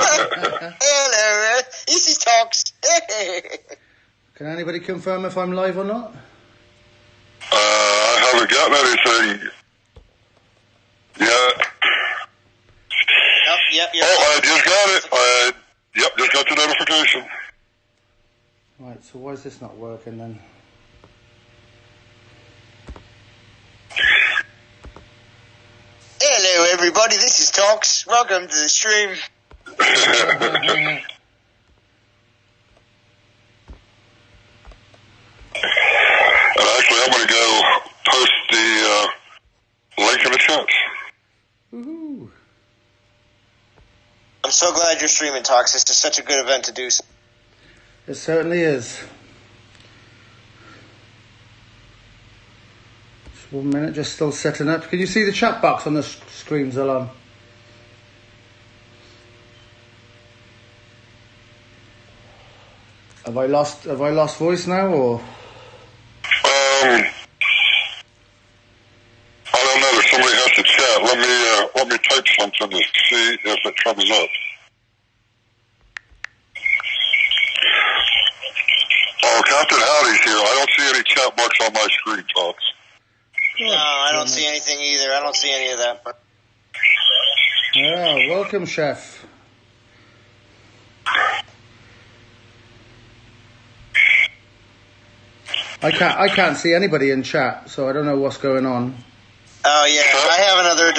Hello, this is Talks. Can anybody confirm if I'm live or not? I haven't gotten anything yet. Yep. Oh, I just got it. Just got the notification. Right, so why is this not working then? Hello, everybody. This is Talks. Welcome to the stream. And actually, I'm going to go post the link in the chat. Woohoo! I'm so glad you're streaming, Talks. This is such a good event to do. It certainly is. Just 1 minute, just still setting up. Can you see the chat box on the screen, Zalon? Have I lost voice now, or? I don't know. If somebody has to chat, let me type something to see if it comes up. Oh, Captain Howdy's here. I don't see any chat box on my screen, Talks. No, I don't see anything either. I don't see any of that. Yeah, welcome, Chef. I can't see anybody in chat, so I don't know what's going on. Oh yeah, I have another.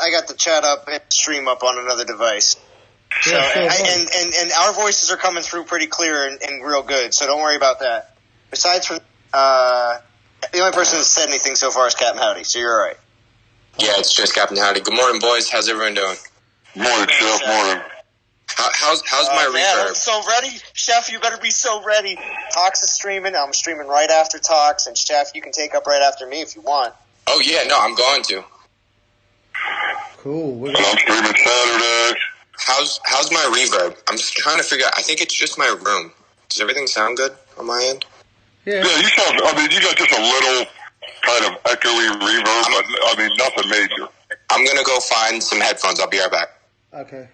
I got the chat up and stream up on another device. So and our voices are coming through pretty clear and real good. So don't worry about that. Besides from the only person that's said anything so far is Captain Howdy. So you're all right. Yeah, it's just Captain Howdy. Good morning, boys. How's everyone doing? Morning, Chef. Morning. How's my reverb? I'm so ready, Chef. You better be so ready. Talks is streaming. I'm streaming right after Talks, and Chef, you can take up right after me if you want. Oh yeah, no, I'm going to. Cool. And I'm streaming Saturday. How's my reverb? I'm just trying to figure out. I think it's just my room. Does everything sound good on my end? Yeah, you sound. I mean, you got just a little kind of echoey reverb, but I mean, nothing major. I'm gonna go find some headphones. I'll be right back. Okay.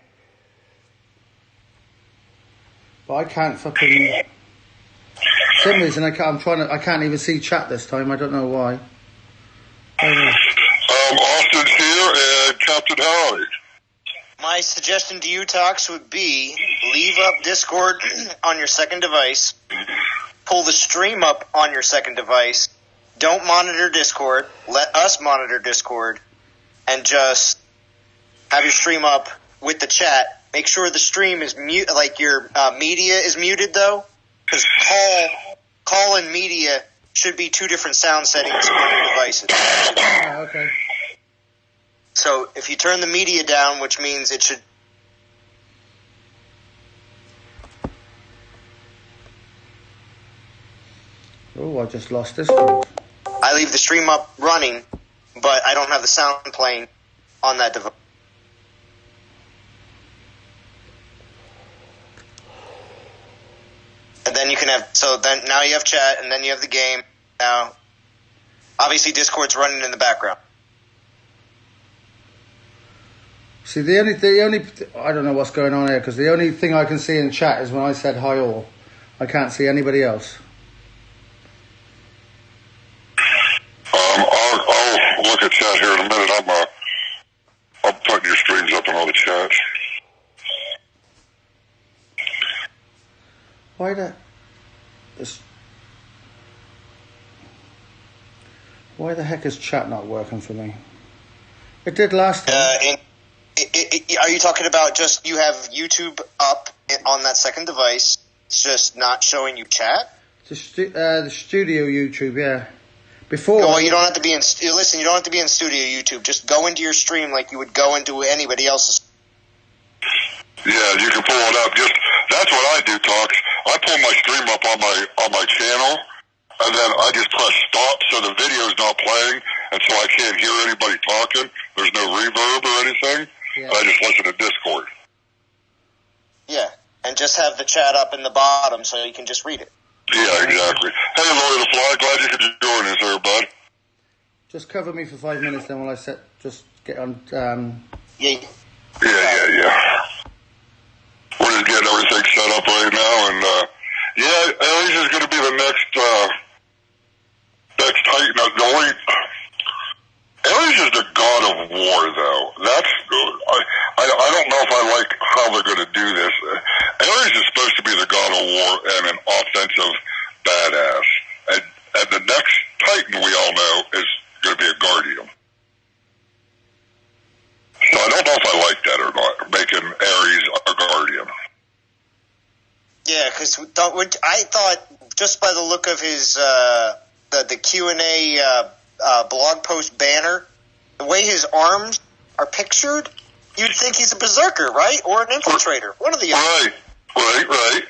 But I can't fucking. For some reason I can't even see chat this time. I don't know why. Austin's here and Captain Howdy. My suggestion to you, Talks, would be leave up Discord on your second device, pull the stream up on your second device, don't monitor Discord, let us monitor Discord, and just have your stream up with the chat. Make sure the stream is mute, like your media is muted though, because call and media should be two different sound settings on your devices. Oh, okay. So if you turn the media down, which means it should. Oh, I just lost this groove. I leave the stream up running, but I don't have the sound playing on that device. And then you can have, so then now you have chat, and then you have the game. Now, obviously Discord's running in the background. See, the only I don't know what's going on here, because the only thing I can see in chat is when I said hi all. I can't see anybody else. I'll look at chat here in a minute. I'm putting your streams up in all the chats. Why the heck is chat not working for me? It did last time. Are you talking about just you have YouTube up on that second device? It's just not showing you chat? The studio YouTube, yeah. Before. Well, you don't have to be in. Listen, you don't have to be in studio YouTube. Just go into your stream like you would go into anybody else's. Yeah, you can pull it up. That's what I do, Talks. I pull my stream up on my channel, and then I just press stop so the video's not playing, and so I can't hear anybody talking. There's no reverb or anything. Yeah. I just listen to Discord. Yeah, and just have the chat up in the bottom so you can just read it. Yeah, exactly. Hey, Lord of the Fly, glad you could join us there, bud. Just cover me for 5 minutes, then while I just get on. Yeah. Yeah. up right now, and Aries is going to be the next Titan. The only Aries is the god of war, though. That's I don't know if I like how they're going to do this. Aries is supposed to be the god of war and an offensive badass, and the next Titan we all know is going to be a Guardian. So I don't know if I like that or not, making Aries a Guardian. Yeah, because I thought, just by the look of his the Q&A blog post banner, the way his arms are pictured, you'd think he's a berserker, right? Or an infiltrator. One of the other. Right.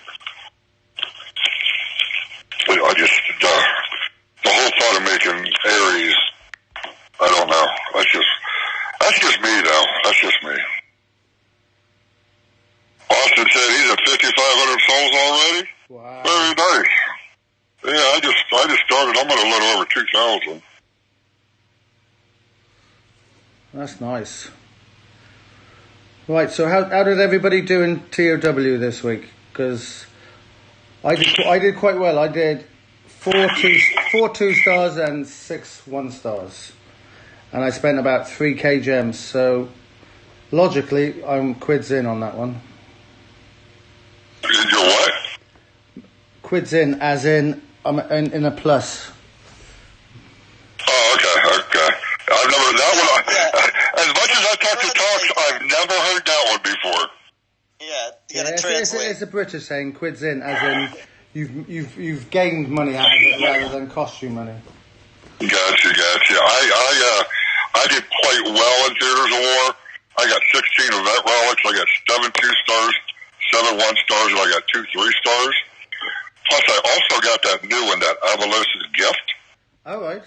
I just, the whole thought of making Aries, I don't know. That's just me, though. That's just me. Austin said he's at 5,500 souls already. Wow. Very nice. Yeah, I just started. I'm at a little over 2,000. That's nice. Right, so how did everybody do in TOW this week? Because I did quite well. I did four 2-stars and 6 1-stars. And I spent about 3k gems, so logically I'm quids in on that one. You're what? Quids in, as in I'm in a plus. Oh, okay. I've never that one. As much as I talk to Talks, I've never heard that one before. Yeah, you gotta translate. It's a British saying, quids in, as in you've gained money out of it rather than cost you money. Gotcha. I did quite well in Theaters of War. I got 16 event relics. I got 7 2-stars, 7 1-stars, and I got 2 3-stars. Plus, I also got that new one, that Avalosa's Gift. All right.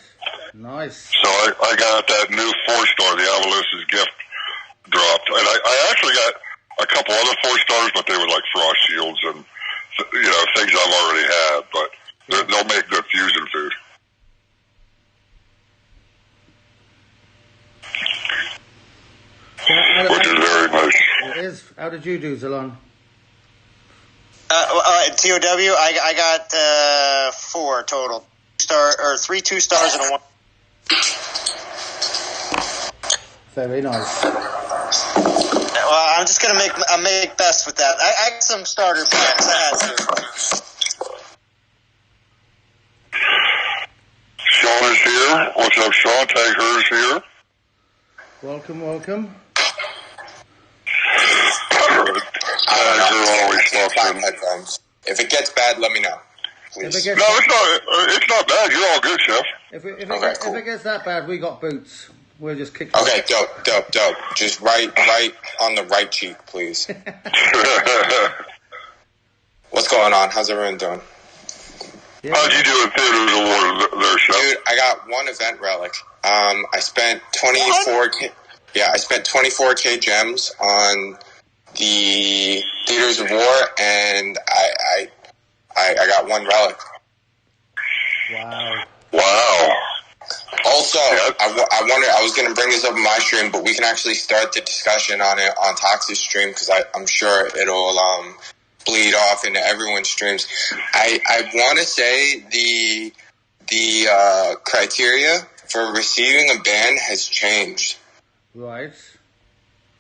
Nice. So I got that new 4-star, the Avalosa's Gift, dropped. And I actually got a couple other 4-stars, but they were like Frost Shields and, things I've already had. But they'll make good fusion food. Which is very nice. It is. How did you do, Zalon? TOW, I got 4 total. 3 2-stars and a 1. Very nice. Well, I'm just gonna make best with that. I got some starter packs. I had to. Sean is here. What's up, Sean? Tag her is here. Welcome. If it gets bad, let me know. Please. It's not bad. You're all good, Chef. If it gets that bad, we got boots. We'll just kick. Okay, dope. Just right on the right cheek, please. What's going on? How's everyone doing? Yeah. How'd you do in Theaters of War there, Chef? Dude, I got 1 event relic. I spent 24K. Yeah, I spent 24K gems on the Theaters of War, and I got 1 relic. Wow. Also, I was going to bring this up in my stream, but we can actually start the discussion on it on Tox's stream, because I'm sure it'll bleed off into everyone's streams. I want to say the criteria for receiving a ban has changed. Right.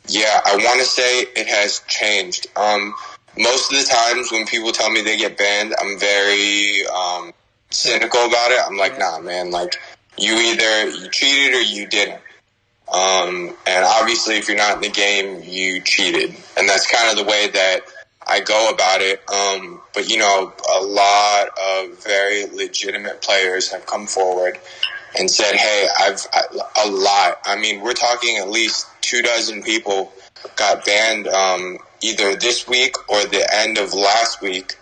Yeah, I want to say it has changed. Most of the times when people tell me they get banned, I'm very cynical about it. I'm like, nah, man, like, you either cheated or you didn't. And obviously, if you're not in the game, you cheated. And that's kind of the way that I go about it. But, a lot of very legitimate players have come forward and said, hey, a lot. I mean, we're talking at least 24 people got banned either this week or the end of last week,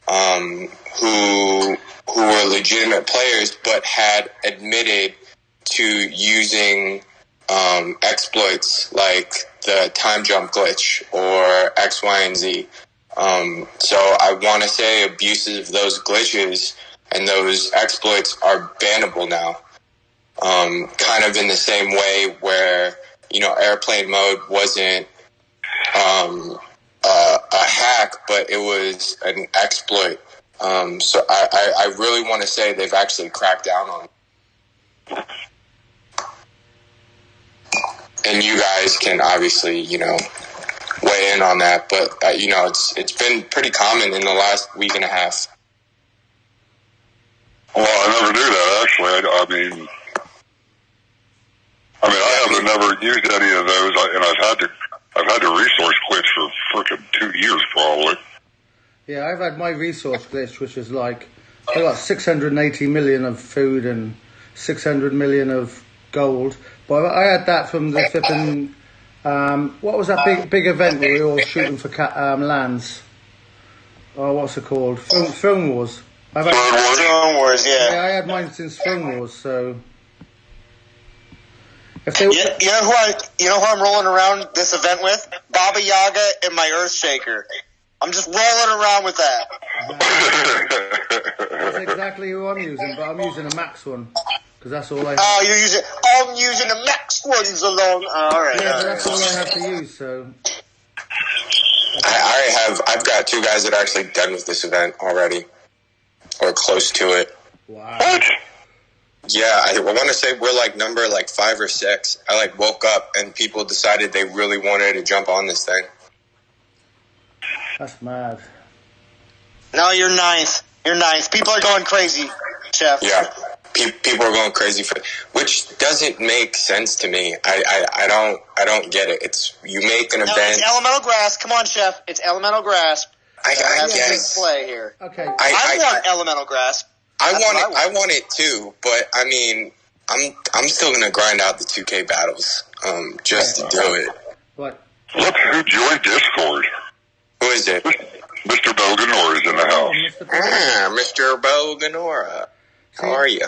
who were legitimate players but had admitted to using exploits like the time jump glitch or X, Y, and Z. So I want to say abuses of those glitches and those exploits are bannable now. Kind of in the same way where, airplane mode wasn't a hack, but it was an exploit. So I really want to say they've actually cracked down on it. And you guys can obviously, weigh in on that. But, it's been pretty common in the last week and a half. Well, I never knew that, actually. I haven't never used any of those, and I've had the resource glitch for frickin' 2 years, probably. Yeah, I've had my resource glitch, which is like, I got 680 million of food and 600 million of gold. But I had that from the flipping, what was that big event where we were all shooting for lands? Oh, what's it called? Throne Wars. Throne Wars, yeah. Yeah, I had mine since Throne Wars, so... You know who I'm rolling around this event with? Baba Yaga and my Earthshaker. I'm just rolling around with that. That's exactly who I'm using, but I'm using a max one. Because that's all I have. Oh, you're using... I'm using the max ones alone. Alright. Yeah, but that's all I have to use, so... I've got 2 guys that are actually done with this event already. Or close to it. Wow. What? Yeah, I want to say we're number 5 or 6. I woke up and people decided they really wanted to jump on this thing. That's mad. No, you're ninth. You're ninth. People are going crazy, Chef. Yeah, people are going crazy for it, which doesn't make sense to me. I don't get it. It's you make an event. It's elemental grasp. Come on, Chef. It's elemental grasp. I guess. Play here. Okay. I want elemental grasp. I want it too, but I'm still gonna grind out the 2K battles, just to do it. What? Look who joined Discord. Who is it? Mr. Boganora is in the house. Mr. Boganora. How are you?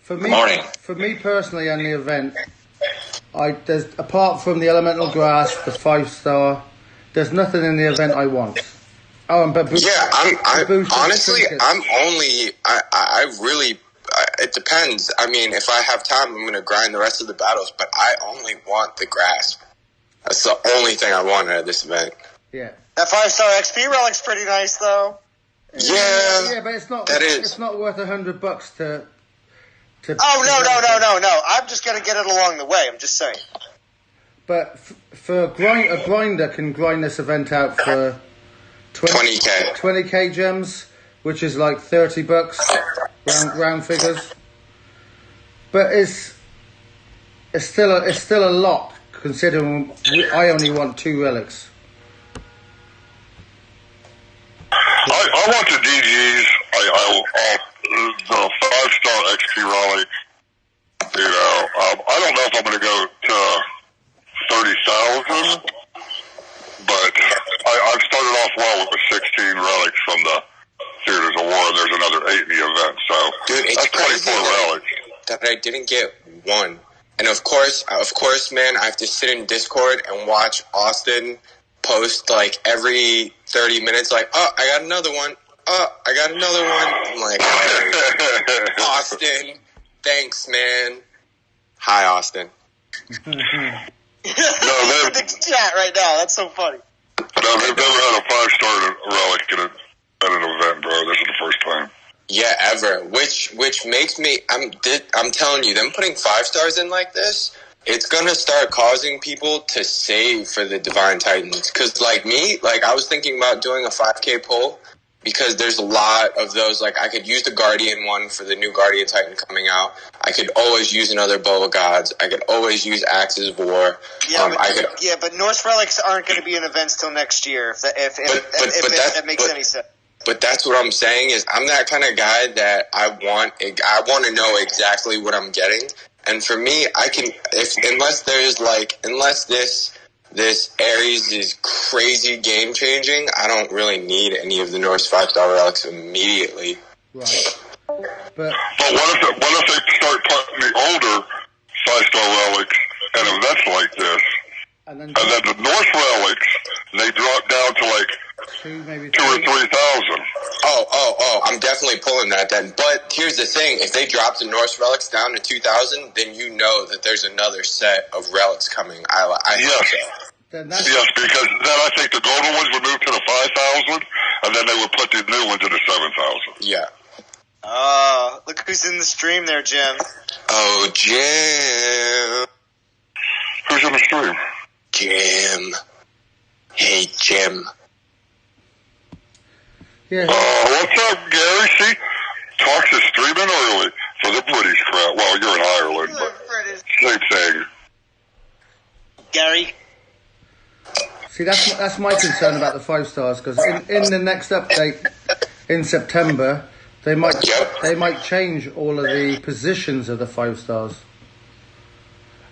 For me personally, on the event, there's apart from the elemental grasp, the 5-star, there's nothing in the event I want. Oh, and honestly, I really, it depends. If I have time, I'm going to grind the rest of the battles, but I only want the grasp. That's the only thing I want out of this event. Yeah. That 5-star XP relic's pretty nice, though. Yeah, but it's not. It's not worth $100 to. Oh no! I'm just going to get it along the way. I'm just saying. But for a grinder can grind this event out for 20k gems, which is like $30 round figures. But it's still a lot considering I only want 2 relics. I want the DGs. The 5-star XP rally. I don't know if I'm going to go to 30,000, but I've started off well with 16 relics from the Theaters of War, and there's another 8 in the event, so dude, it's that's 24 relics. That I didn't get one. And of course, man, I have to sit in Discord and watch Austin post every 30 minutes, I got another one. I got another one. I'm like, hey, Austin, thanks, man. Hi, Austin. The chat right now. That's so funny. No, they've never had a 5-star relic at an event, bro. This is the first time. Yeah, ever. Which makes me. I'm telling you, them putting 5 stars in like this, it's gonna start causing people to save for the Divine Titans. Because me, I was thinking about doing a 5K pull. Because there's a lot of those, I could use the Guardian one for the new Guardian Titan coming out. I could always use another Bow of Gods. I could always use Axes of War. But Norse relics aren't going to be in events till next year. If that makes any sense. But that's what I'm saying is I'm that kind of guy that I want to know exactly what I'm getting. And for me, unless this Ares is crazy game changing, I don't really need any of the Norse 5-star relics immediately. Right. But what if they start putting the older 5-star relics at events like this, and then the Norse relics, they drop down to 2 or 3,000. Oh, I'm definitely pulling that then. But here's the thing, if they drop the Norse relics down to 2,000, then you know that there's another set of relics coming. I yes. then that's Yes, because then I think the golden ones would move to the 5,000, and then they would put the new ones in the 7,000. Yeah. Oh, look who's in the stream there, Jim. Oh, Jim. Who's in the stream? Jim. Hey, Jim. yeah. What's up, Gary? See, Talks is streaming early for the British crowd. Well, you're in Ireland, but same thing. Gary. See, that's my concern about the 5 stars, because in the next update in September, they might change all of the positions of the 5 stars.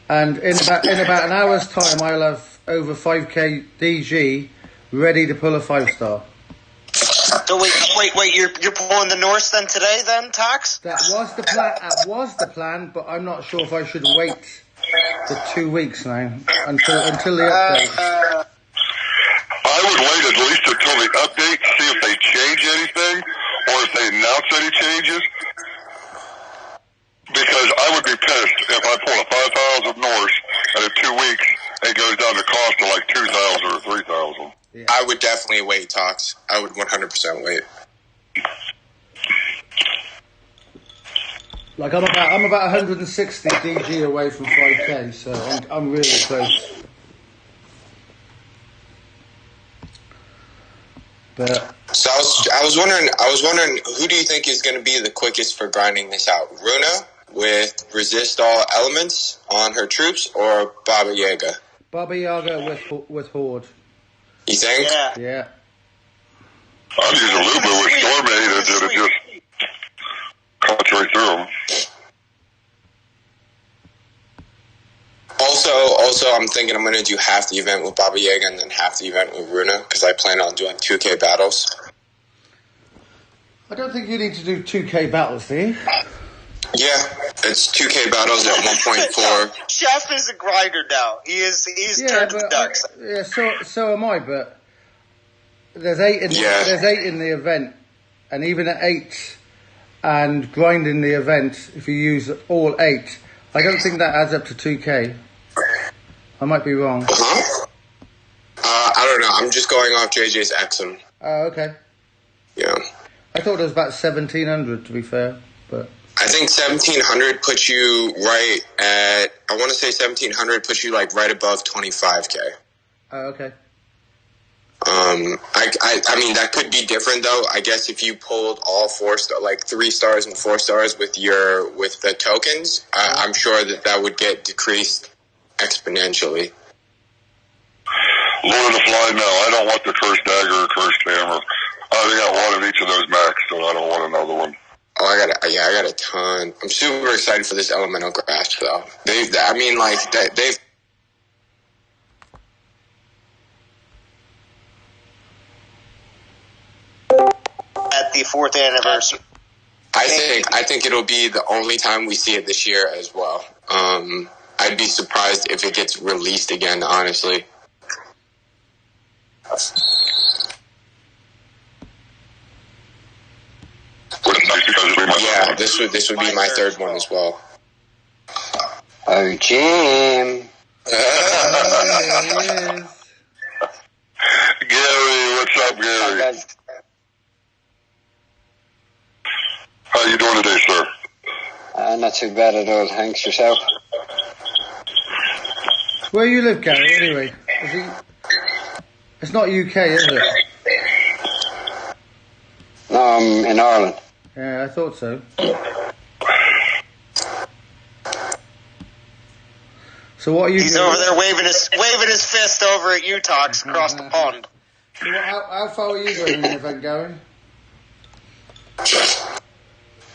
And in about an hour's time, I'll have over 5k DG ready to pull a 5 star. So wait, you're pulling the Norse then today then, Tox? That was the plan, but I'm not sure if I should wait the 2 weeks now until the update. I would wait at least until the update, see if they change anything, or if they announce any changes. Because I would be pissed if I pull a 5,000 Norse and in 2 weeks it goes down to cost of like 2,000 or 3,000. Yeah. I would definitely wait, Tox. I would 100% wait. Like I'm about 160 DG away from 5k, so I'm really close. But So I was wondering, who do you think is going to be the quickest for grinding this out? Runa with resist all elements on her troops, or Baba Yaga? Baba Yaga with Horde. You think? Yeah. Yeah. I'd use a little bit with Stormaid and it just cuts right through them. Also, I'm thinking I'm going to do half the event with Baba Yaga and then half the event with Runa, because I plan on doing 2K battles. I don't think you need to do 2k battles, do you? Yeah, it's 2K battles at 1.4. Chef is a grinder now. He's turned to the ducks. So am I, but there's 8 in there's 8 in the event, and even at 8 and grinding the event, if you use all 8, I don't think that adds up to 2k. I might be wrong. I don't know. I'm just going off JJ's Exum. Oh, okay. Yeah. I thought it was about 1,700, to be fair, but I think 1,700 puts you right at, I want to say 1,700 puts you like right above 25K. oh, okay. I mean, that could be different though. I guess if you pulled all 4 star, like 3 stars and 4 stars with the tokens, I'm sure that would get decreased exponentially. Lord of the Fly, no. I don't want the Cursed Dagger or Cursed Hammer. I got one of each of those max, so I don't want another one. Oh, I got a ton. I'm super excited for this Elemental Grasp though. They've At the 4th anniversary. I think it'll be the only time we see it this year as well. I'd be surprised if it gets released again, honestly. Yeah, this would be my 3rd one as well. Oh, Jim. Gary, what's up, Gary? How you doing today, sir? Not too bad at all, thanks. Yourself? Where you live, Gary, anyway? It's not UK, is it? No, I'm in Ireland. Yeah, I thought so. So what are you He's doing? over there waving his fist over at you, Tox, across the pond. So how far are you going in the event, Gary?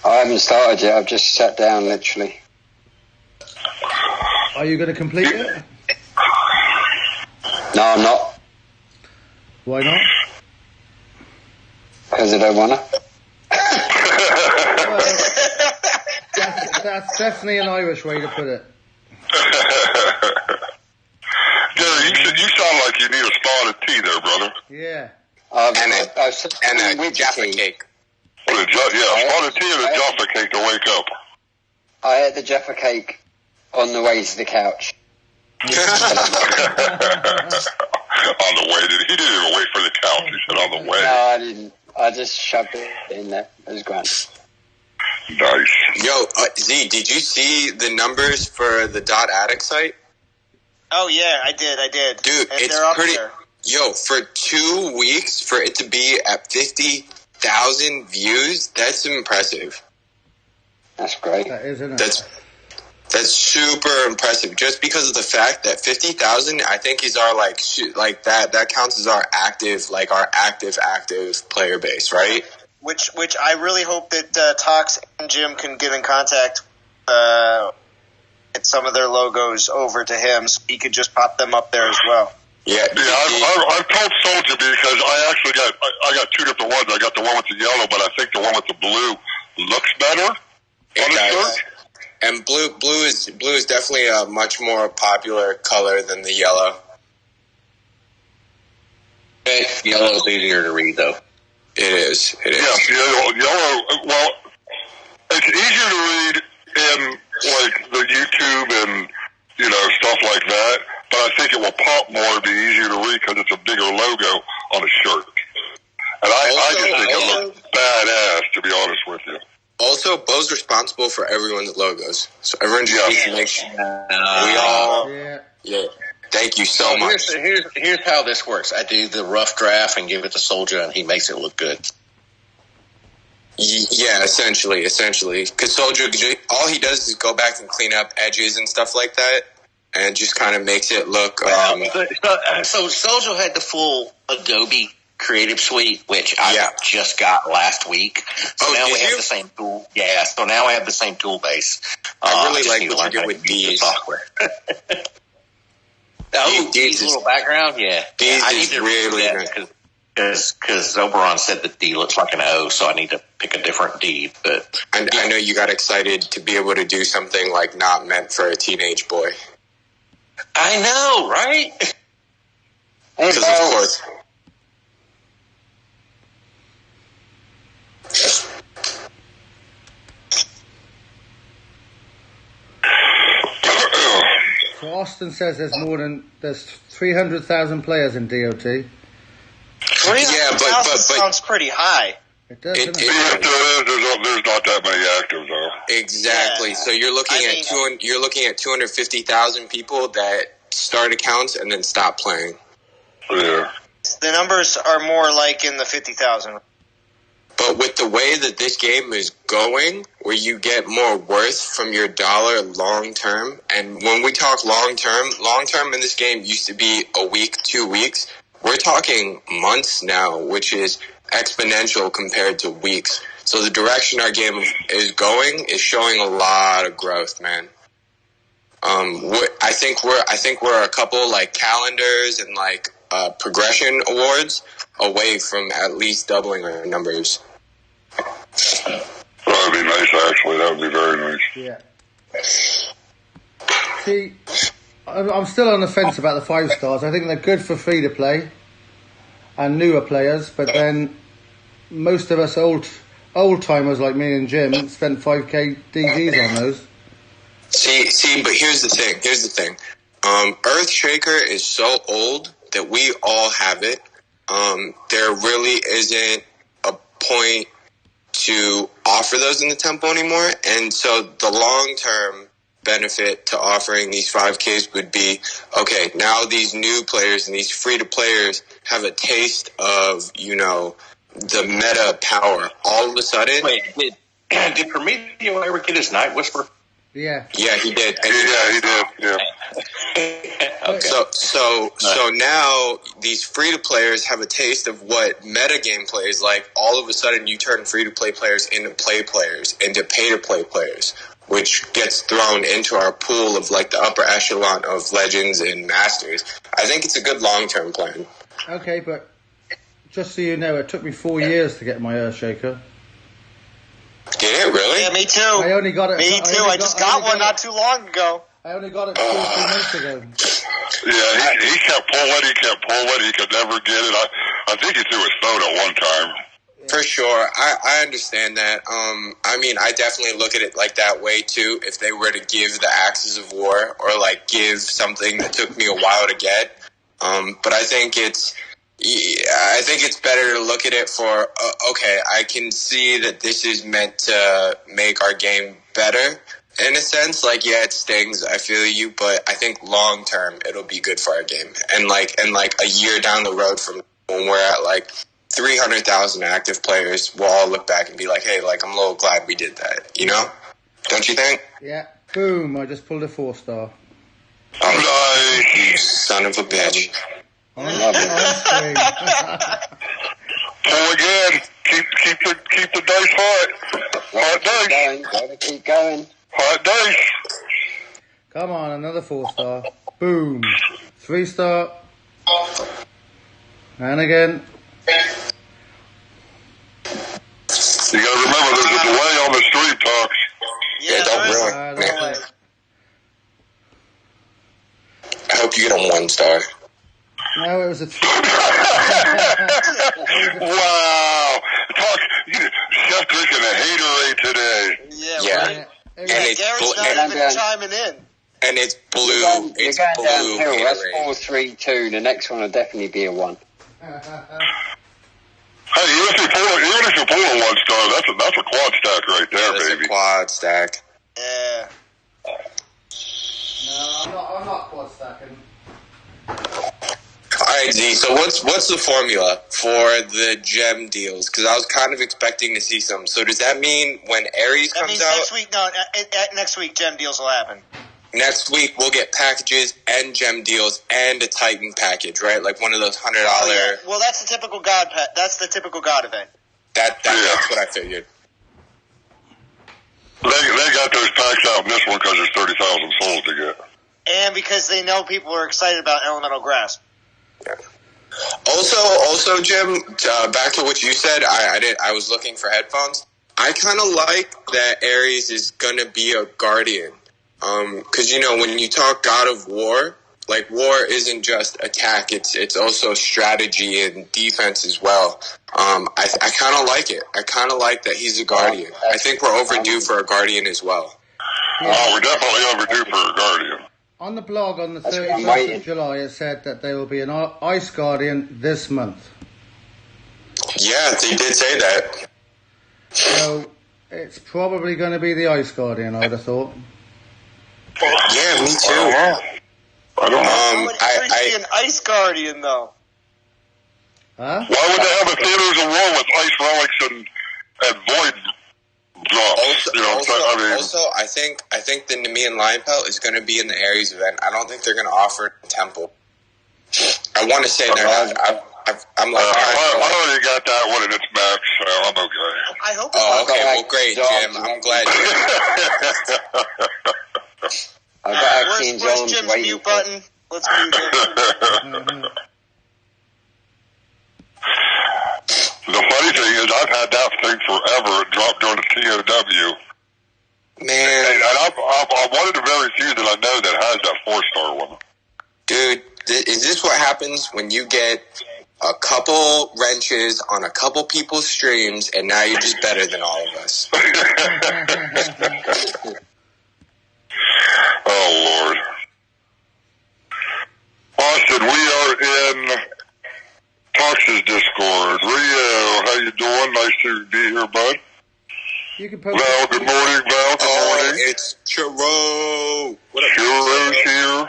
I haven't started yet, I've just sat down literally. Are you going to complete it? No, I'm not, Why not? because I don't want to. That's definitely an Irish way to put it. Gary, you sound like you need a spotted tea there, brother. Yeah. And a Jaffa cake. Spotted tea and a Jaffa cake to wake up. I ate the Jaffa cake on the way to the couch. On the way, he didn't even wait for the couch. He said on the way. No, I didn't. I just shoved it in there. It was grand. Nice. Yo, Z, did you see the numbers for the .addict site? Oh yeah, I did. Dude, and it's they're up pretty. there. Yo, for 2 weeks, for it to be at 50,000 views, that's impressive. That's great. That is, isn't it? That's super impressive. Just because of the fact that 50,000, I think, is our like that. That counts as our active player base, right? Which I really hope that Tox and Jim can get in contact, get some of their logos over to him, so he could just pop them up there as well. Yeah. I've told Soldier because I actually got 2 different ones. I got the one with the yellow, but I think the one with the blue looks better on the shirt. And blue is definitely a much more popular color than the yellow. Yellow is easier to read, though. It is. Yeah, yellow. Well, it's easier to read in like the YouTube and stuff like that. But I think it will pop more, be easier to read because it's a bigger logo on a shirt. And I just think it looks badass, to be honest with you. Also, Bo's responsible for everyone's logos, so everyone just needs to make sure we all. Yeah. Thank you so much. Here's how this works. I do the rough draft and give it to Soldier, and he makes it look good. Yeah, essentially, because Soldier, all he does is go back and clean up edges and stuff like that, and just kind of makes it look. So Soldier had the full Adobe Creative Suite, which I just got last week. So now we have the same tool. Yeah, so now I have the same tool base. I really like what you did with these software. Dee's little background, yeah. I need to really because Oberon said that D looks like an O, so I need to pick a different D. But I know you got excited to be able to do something like not meant for a teenage boy. I know, right? Because of course. So Austin says there's 300,000 players in DOT. 300,000 sounds pretty high. It does, doesn't it? There's not that many active though. Exactly. Yeah. So you're looking at 250,000 people that start accounts and then stop playing. Yeah. The numbers are more like in the 50,000. But with the way that this game is going, where you get more worth from your dollar long term, and when we talk long term in this game used to be a week, 2 weeks. We're talking months now, which is exponential compared to weeks. So the direction our game is going is showing a lot of growth, man. I think we're a couple like calendars and like progression awards away from at least doubling our numbers. That would be nice, actually. That would be very nice. Yeah. See, I'm still on the fence about the 5 stars. I think they're good for free to play and newer players, but then most of us old timers like me and Jim spent 5k DGs on those. See, but here's the thing. Earthshaker is so old that we all have it. There really isn't a point to offer those in the tempo anymore, and so the long-term benefit to offering these 5Ks would be, okay, now these new players and these free-to-players have a taste of, the meta power. All of a sudden... Wait, did Prometeo ever get his Night Whisper? Yeah. Yeah, he did. Yeah, he did. Yeah. Okay. So now these free-to-players have a taste of what meta gameplay is like. All of a sudden, you turn free-to-play players into play players, into pay-to-play players, which gets thrown into our pool of like the upper echelon of Legends and Masters. I think it's a good long-term plan. Okay, but just so you know, it took me 4 years to get my Earthshaker. Did it really? Yeah, me too. I only got it. Me too. I just got one not too long ago. I only got it 2 or 3 months ago. Yeah, he kept pulling. He could never get it. I think he threw his phone at one time. For sure. I understand that. I mean, I definitely look at it like that way, too. If they were to give the Axes of War or, like, give something that took me a while to get. But I think it's better to look at it for, okay, I can see that this is meant to make our game better. In a sense, like, yeah, it stings, I feel you, but I think long term it'll be good for our game. And like a year down the road from when we're at, like, 300,000 active players, we'll all look back and be like, hey, like, I'm a little glad we did that, you know? Don't you think? Yeah. Boom, I just pulled a 4-star. Oh, nice. You son of a bitch. I love it. Pull again. Keep the dice hot. Hot dice. Gotta keep going. Hot dice. Come on, another 4-star. Boom. 3-star. And again. You gotta remember there's a delay on the stream, Talks. Yeah, don't ruin it. I hope you get a 1-star. No, it was a 3. Wow. Talk, Chef drinking a haterade today. Yeah. Right. And it's Gary's not even chiming in. And it's blue. You're going blue. downhill. That's 4-3-2. The next one will definitely be a 1. Hey, even if you pull a 1-star, that's a quad stack right there, That's baby. a quad stack. Yeah. No, I'm not quad stacking. Alright, Z, so what's the formula for the gem deals? Because I was kind of expecting to see some. So does that mean when Ares That comes means out, next week gem deals will happen. next week we'll get packages and gem deals and a Titan package, right? Like one of those $100. Oh, yeah. Well, that's the typical God. That's the typical God event. That's what I figured. They got those packs out in this one because there's 30,000 souls to get. And because they know people are excited about Elemental Grasp. Yeah. Also, Jim, back to what you said, I was looking for headphones. I kind of like that Ares is going to be a guardian. Because, when you talk God of War, like, war isn't just attack, it's also strategy and defense as well. I kind of like it. I kind of like that he's a guardian. I think we're overdue for a guardian as well. Yeah. Oh, we're definitely overdue for a guardian. On the blog on the 31st of July, it said that there will be an Ice Guardian this month. Yeah, they did say that. So it's probably going to be the Ice Guardian, I'd have thought. Yeah, me too. I don't know. How would Ares be an Ice Guardian, though? Huh? Why would they have a Theaters of War with ice relics and void drops? Also, I think the Nemean Lion Pelt is going to be in the Ares event. I don't think they're going to offer it in Temple. I want to say they're not. I'm like, I already got that one in its max, so I'm okay. I hope. Oh, okay. Well, great, Jim. I'm glad. I've got Where's Jim's mute button? Let's mute him. The funny thing is, I've had that thing forever. It dropped during the TOW. Man. And I'm one of the very few that I know that has that 4-star one. Dude, is this what happens when you get a couple wrenches on a couple people's streams and now you're just better than all of us? Oh, Lord. Austin, we are in Tox's Discord. Rio, how you doing? Nice to be here, bud. You can post Val, good morning, Val. Good morning. It's Churro. What up, Churro's here.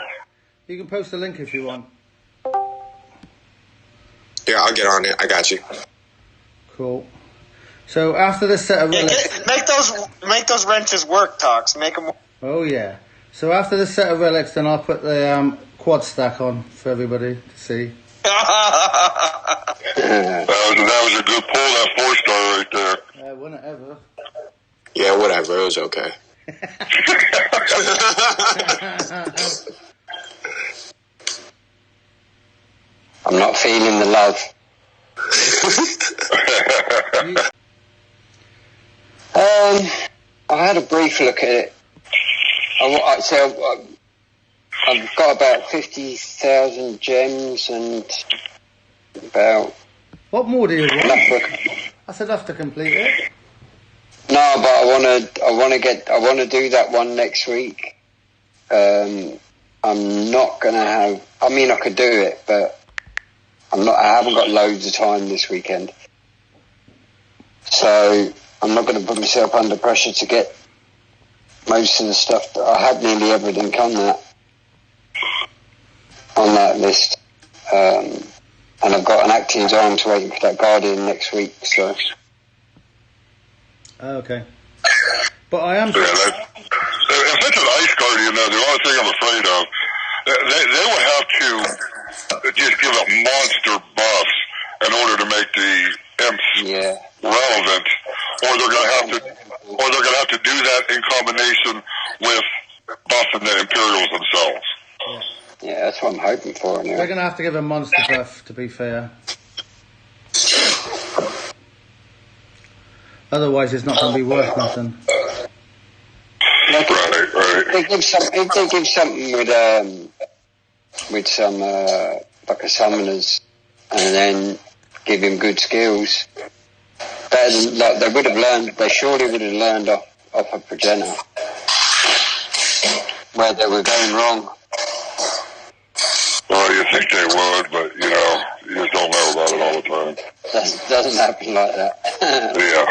You can post a link if you want. Yeah, I'll get on it. I got you. Cool. So after this set of relics, make those wrenches work, Tox. Make them. oh yeah. So after this set of relics, then I'll put the quad stack on for everybody to see. That was a good pull, that 4-star right there. Wouldn't it ever? Yeah, whatever. It was okay. I'm not feeling the love. I had a brief look at it. I've got about 50,000 gems and about What more do you want? That's enough to complete it. No, but I want to do that one next week. I'm not gonna have. I mean, I could do it, but I haven't got loads of time this weekend, so I'm not going to put myself under pressure to get most of the stuff. I had nearly everything on that list, and I've got an Action's Arms waiting for that Guardian next week. So. Okay. But I am. Yeah, if it's an Ice Guardian, though, the only thing I'm afraid of, they would have to just give up monster buffs in order to make the imps relevant, or they're gonna have to do that in combination with buffing the Imperials themselves. Yeah, that's what I'm hoping for. Anyway. They're going to have to give a monster buff, to be fair. Otherwise, it's not going to be worth nothing. Like if they give something with some like a summoners, and then give him good skills, better than, like they would have learned. They surely would have learned off of Progenitor where they were going wrong. Well, you think they would, but you just don't know about it all the time. Doesn't happen like that. Yeah.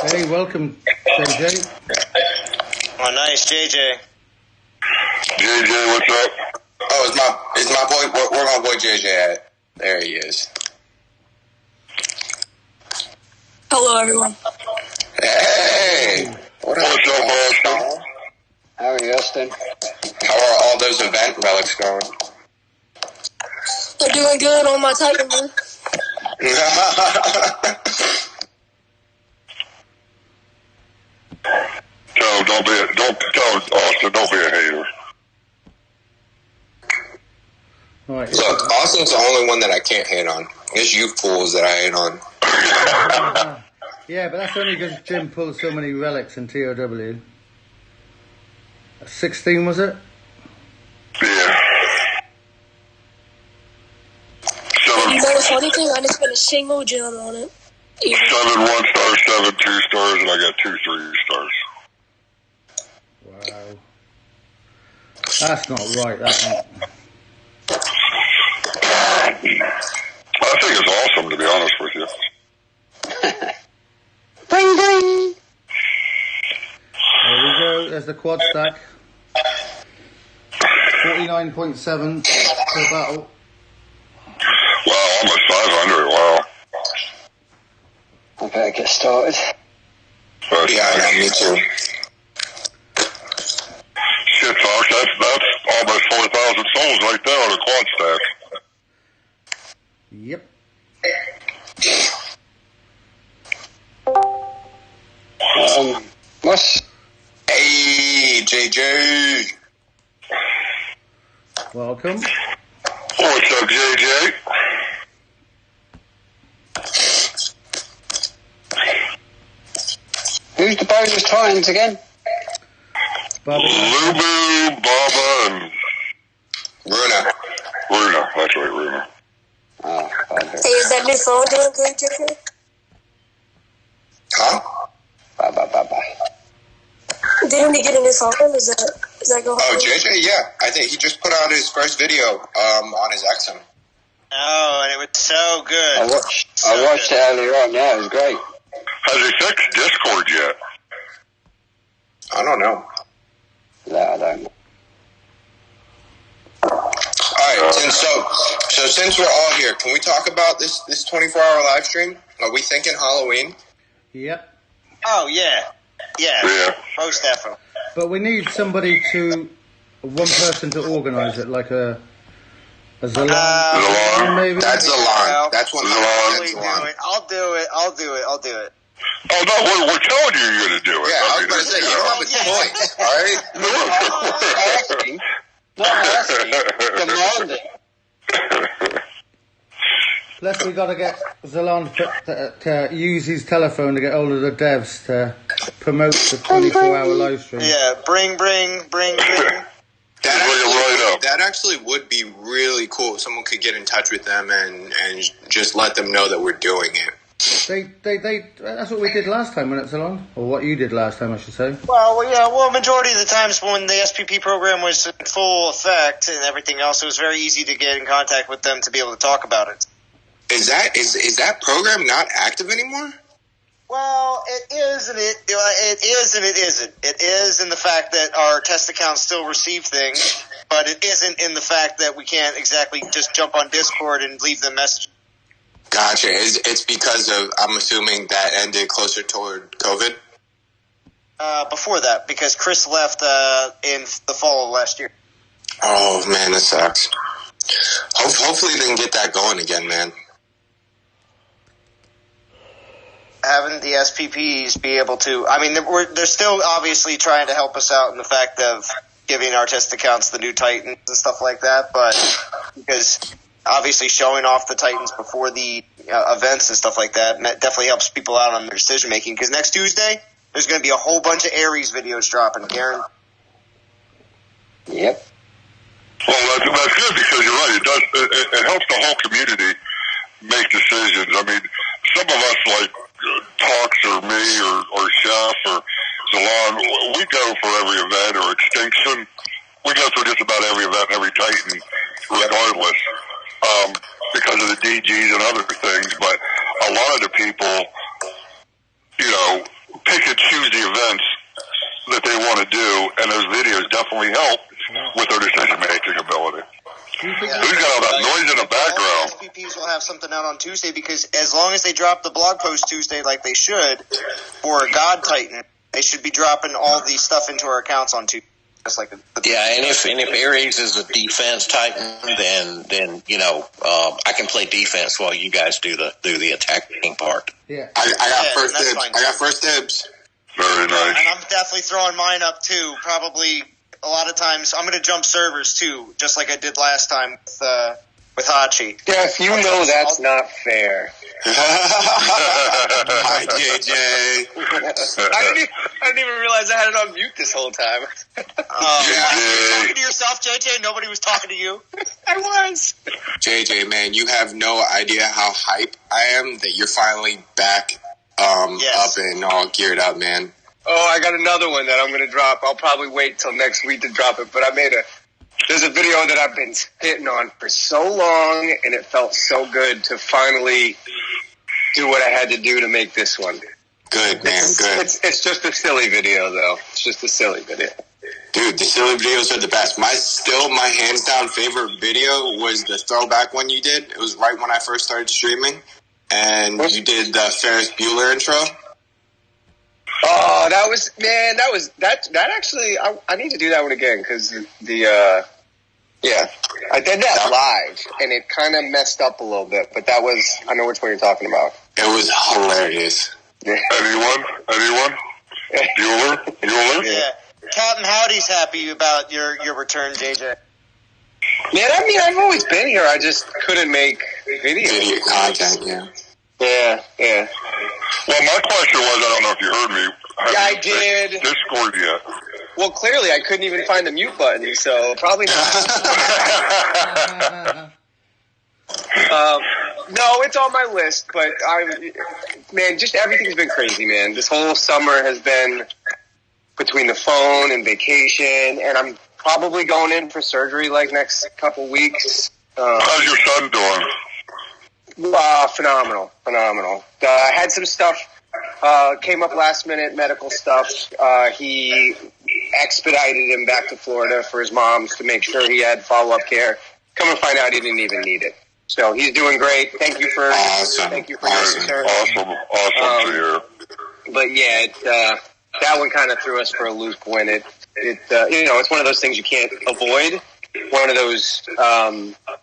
Hey, welcome, JJ. Oh, nice, JJ. JJ, what's up? Oh, is my boy? Where my boy JJ at? There he is. Hello, everyone. Hey, What's up, Austin? How are you, Austin? How are all those event relics going? They're doing good on my Titan run. Don't be a hater. Right. Look, Austin's the only one that I can't hate on. It's you fools that I hate on. Yeah, but that's only because Jim pulled so many relics in TOW. 16, was it? Yeah. You know the funny thing? I didn't spend a single gem on it. 7 1-star, 7 2-stars, and I got 2 3-stars. Wow. That's not right, that's not. I think it's awesome, to be honest with you. Bring, bring. There we go, there's the quad stack. 49.7 per battle. Wow, almost 500, wow. I better get started. Yeah, me too. Shit, Fox, that's almost 4,000 souls right there on a quad stack. Yep. What's... Hey, JJ. Welcome. What's up, JJ? Who's the bonus Titans again? Lubu, Baba, and Runa. Runa. That's right, Runa. Oh, Hey, is that new phone doing good, Jeffrey? Huh? Bye. Didn't he get a new phone? Is that going Oh, on? JJ, yeah. I think he just put out his first video on his XM. Oh, and it was so good. I watched it earlier on. Yeah, it was great. Has he fixed Discord yet? I don't know. No, I don't know. Alright, so since we're all here, can we talk about this 24-hour live stream? Are we thinking Halloween? Yep. Oh, yeah. Yeah. Most definitely. But we need somebody one person to organise it, like a Zalan, maybe? That's Zalan. That's one. I'll do it. Oh, no, we're telling you you're going to do it. Yeah, I was going to say, you don't have a choice, alright? Not asking. Demanding. Plus, we got to get Zalan to use his telephone to get hold of the devs to promote the 24-hour live stream. Yeah, bring. That actually would be really cool. If someone could get in touch with them and just let them know that we're doing it. That's what we did last time when it was along, or what you did last time, I should say. Well, majority of the times when the SPP program was in full effect and everything else, it was very easy to get in contact with them to be able to talk about it. Is that program not active anymore? Well, it is and it isn't. It is in the fact that our test accounts still receive things, but it isn't in the fact that we can't exactly just jump on Discord and leave them messages. Gotcha. It's because of, I'm assuming, that ended closer toward COVID? Before that, because Chris left in the fall of last year. Oh, man, that sucks. Hopefully they can get that going again, man. Having the SPPs be able to, I mean, they're still obviously trying to help us out in the fact of giving our test accounts the new Titans and stuff like that, but because obviously showing off the Titans before the events and stuff like that definitely helps people out on their decision making, because next Tuesday there's going to be a whole bunch of Aries videos dropping, Karen. Yep. Well, that's good, because you're right. It helps the whole community make decisions. I mean, some of us, like Talks or me or Chef or Salon, we go for every event, or Extinction. We go through just about every event, every Titan, regardless, because of the DGs and other things. But a lot of the people, pick and choose the events that they want to do, and those videos definitely help with their decision-making ability. Who's got all that noise in the background? All the SPPs will have something out on Tuesday, because as long as they drop the blog post Tuesday like they should for a God Titan, they should be dropping all the stuff into our accounts on Tuesday. Just like and if Aries is a defense Titan, then I can play defense while you guys do the attacking part. Yeah, I got first dibs. I got first dibs. Very nice. And I'm definitely throwing mine up too. Probably a lot of times I'm going to jump servers too, just like I did last time with Hachi. Jeff, that's not fair. Hi, JJ. I didn't even realize I had it on mute this whole time. You were talking to yourself, JJ? Nobody was talking to you? I was. JJ, man, you have no idea how hype I am that you're finally back up and all geared up, man. Oh, I got another one that I'm going to drop. I'll probably wait till next week to drop it, but there's a video that I've been hitting on for so long, and it felt so good to finally do what I had to do to make this one. Good, man, good. It's just a silly video, though. It's just a silly video. Dude, the silly videos are the best. My hands down favorite video was the throwback one you did. It was right when I first started streaming, and you did the Ferris Bueller intro. Oh, that actually, I need to do that one again, because I did that live, and it kind of messed up a little bit, but I know which one you're talking about. It was hilarious. Yeah. Anyone? Bueller? Yeah. Captain Howdy's happy about your return, JJ. Man, I mean, I've always been here, I just couldn't make video content, yeah. Yeah. Well, my question was, I don't know if you heard me. I did. Discord yet? Well, clearly I couldn't even find the mute button, so probably not. No, it's on my list, but just everything's been crazy, man. This whole summer has been between the phone and vacation, and I'm probably going in for surgery next couple weeks. How's your son doing? Phenomenal. I had some stuff, came up last minute, medical stuff. He expedited him back to Florida for his mom's to make sure he had follow-up care. Come and find out he didn't even need it. So he's doing great. Thank you for your concern. Awesome to hear. But yeah, that one kind of threw us for a loop when it's one of those things you can't avoid. One of those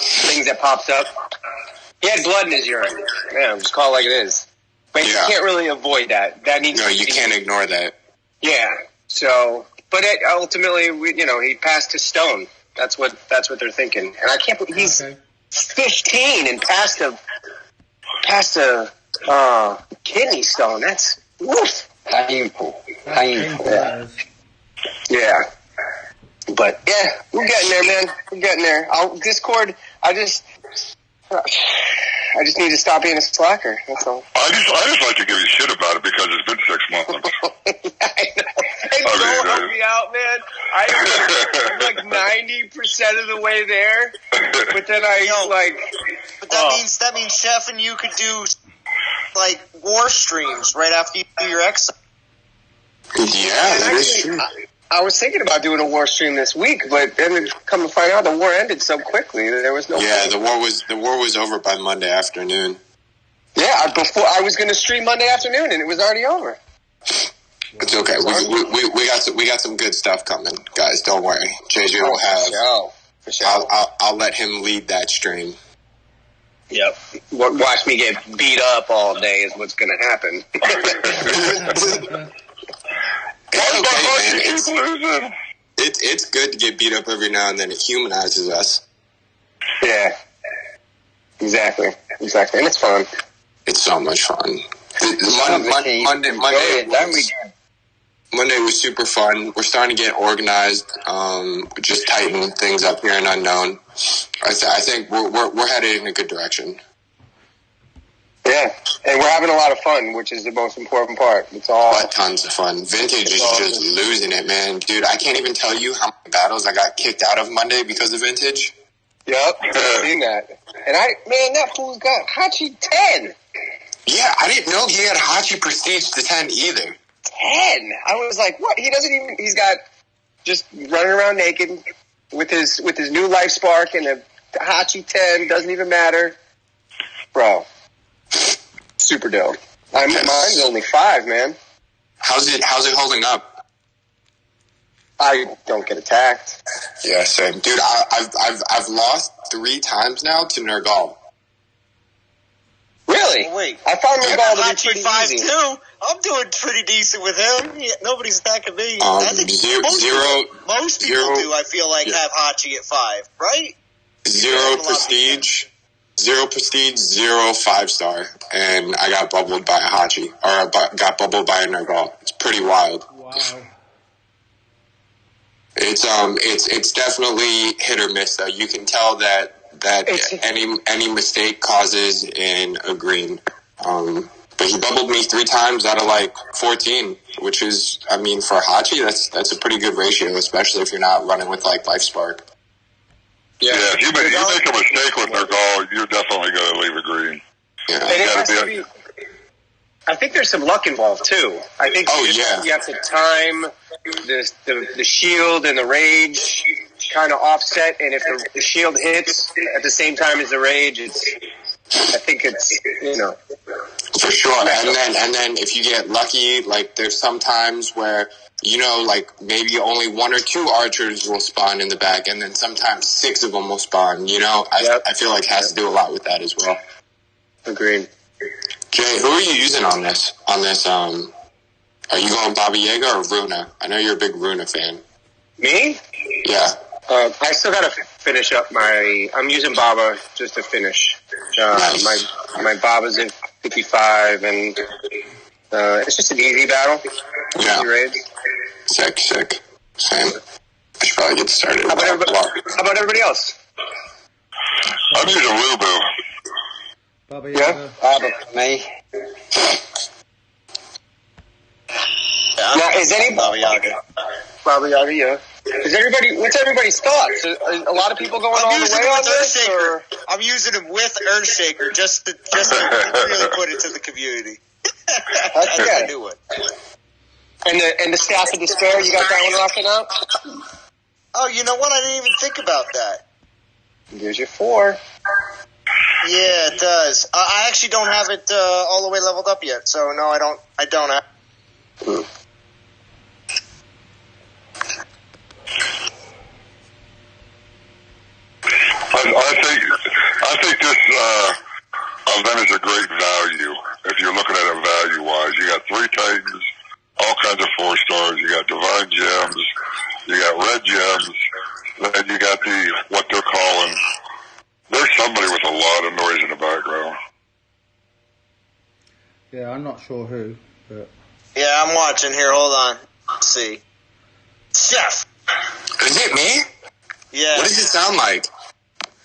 things that pops up. He had blood in his urine. Man, just call it like it is. But you can't really avoid that. You can't ignore that. Yeah. So, but ultimately, he passed his stone. That's what they're thinking. And I can't believe he's 15 and passed a kidney stone. That's painful. Yeah. Yeah. But But yeah, we're getting there, man. We're getting there. Discord. I just need to stop being a slacker. That's all. I just like to give you shit about it because it's been 6 months. I know. Don't help me out, man. I'm like 90% of the way there, but then But that means Chef and you could do like war streams right after you do your exercise. Yeah, that is true. I was thinking about doing a war stream this week, but then come to find out the war ended so quickly. There was no. Yeah, the war was over by Monday afternoon. Yeah, before I was going to stream Monday afternoon, and it was already over. It's okay. We got some good stuff coming, guys. Don't worry. JJ will have. For sure. I'll let him lead that stream. Yep. Watch me get beat up all day is what's going to happen. It's okay, man. It's good to get beat up every now and then. It humanizes us. Yeah. Exactly. And it's fun. It's so much fun. Monday was super fun. We're starting to get organized. Just tighten things up here in Unknown. I think we're headed in a good direction. Yeah, and we're having a lot of fun, which is the most important part. It's all tons of fun. Vintage is just losing it, man. Dude, I can't even tell you how many battles I got kicked out of Monday because of Vintage. Yep, I've seen that. And that fool's got Hachi 10. Yeah, I didn't know he had Hachi Prestige to 10 either. 10? I was like, what? He's got just running around naked with his new Life Spark and a Hachi 10, doesn't even matter. Bro. Super dope. Mine's only 5, man. How's it holding up? I don't get attacked. Yeah, same. Dude, I've lost 3 times now to Nergal. Really? Oh, wait. I found Nergal to be pretty 5 easy. too. I'm doing pretty decent with him. Nobody's attacking me. I think most people do, I feel like, have Hachi at 5, right? 0 prestige. 0 prestige, 0 5-star, and I got bubbled by a Hachi, or got bubbled by a Nergal. It's pretty wild. Wow. It's definitely hit or miss though. You can tell that any mistake causes in a green. But he bubbled me 3 times out of like 14, which is, I mean, for Hachi, that's a pretty good ratio, especially if you're not running with like Life Spark. Yeah, if you make a mistake with Nergal, you're definitely going to leave a green. Yeah. I think there's some luck involved too. I think you have to time the shield and the rage kind of offset, and if the shield hits at the same time as the rage, I think it's for sure. And then if you get lucky, like there's some times where like maybe only 1 or 2 archers will spawn in the back, and then sometimes 6 of them will spawn. I feel like it has to do a lot with that as well. Agreed. Jay, who are you using on this? Are you going Baba Yaga or Runa? I know you're a big Runa fan. Me? Yeah. I still gotta finish up I'm using Baba just to finish. Nice. My Baba's at 55, and it's just an easy battle. Yeah. Easy raids. Sick. Same. I should probably get started. How about everybody else? I'm using Lubu. Baba Yeah? Yaga. Baba, me. Now, is anybody Baba Yaga? Yeah. What's everybody's thoughts? A lot of people going all the way on this? Or? I'm using him with Earthshaker just to really put it to the community. That's good. A new one. And the Staff of Despair, you got that one rocking out? Oh, you know what? I didn't even think about that. There's your 4. Yeah, it does. I actually don't have it all the way leveled up yet, so no, I don't have. I think this event is a great value. If you're looking at it value-wise, you got 3 Titans, all kinds of 4-stars. You got Divine Gems, you got Red Gems, then you got what they're calling. There's somebody with a lot of noise in the background. Yeah, I'm not sure who, but... Yeah, I'm watching here. Hold on. Let's see. Chef! Is it me? Yeah. What does it sound like?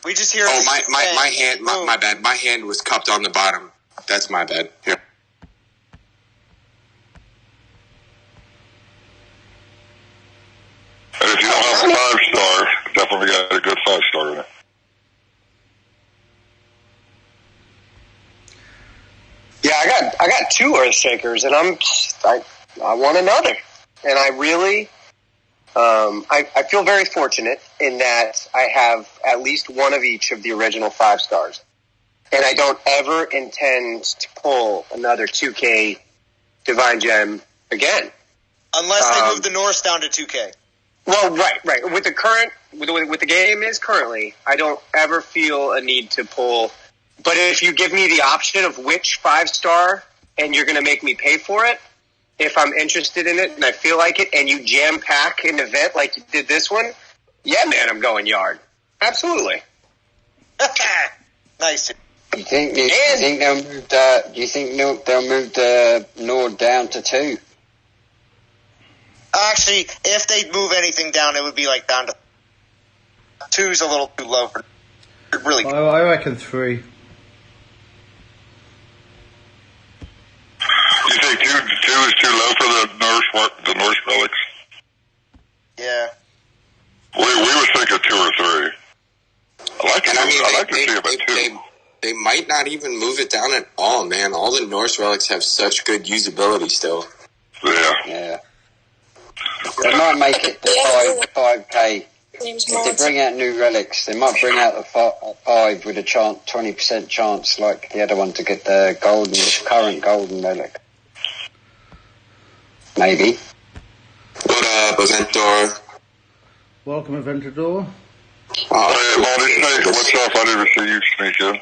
We just hear. Oh, my hand. My bad. My hand was cupped on the bottom. That's my bad. Here. And if you don't have a 5-star, definitely got a good 5-star in it. Yeah, I got 2 Earthshakers, and I want another. And I really, I feel very fortunate in that I have at least one of each of the original 5 stars. And I don't ever intend to pull another 2K Divine Gem again. Unless they move the Norse down to 2K. Well, right. With the game is currently, I don't ever feel a need to pull. But if you give me the option of which 5-star and you're going to make me pay for it, if I'm interested in it and I feel like it, and you jam pack an event like you did this one, yeah, man, I'm going yard. Absolutely. Nice. Do you think they'll move the Nord down to 2? Actually, if they move anything down, it would be like down to 2's a little too low for really. I reckon 3. You think 2 is too low for the Norse relics? Yeah. We were thinking 2 or 3. I like to see them at 2. They might not even move it down at all, man. All the Norse relics have such good usability still. Yeah. They might make it the 5K. If they bring out new relics, they might bring out the 5 with a 20% chance, like the other one, to get the current golden relic. Maybe. What up, Aventador? Welcome, Aventador. Hey, Monty Snake, what's up? I didn't see you sneak in.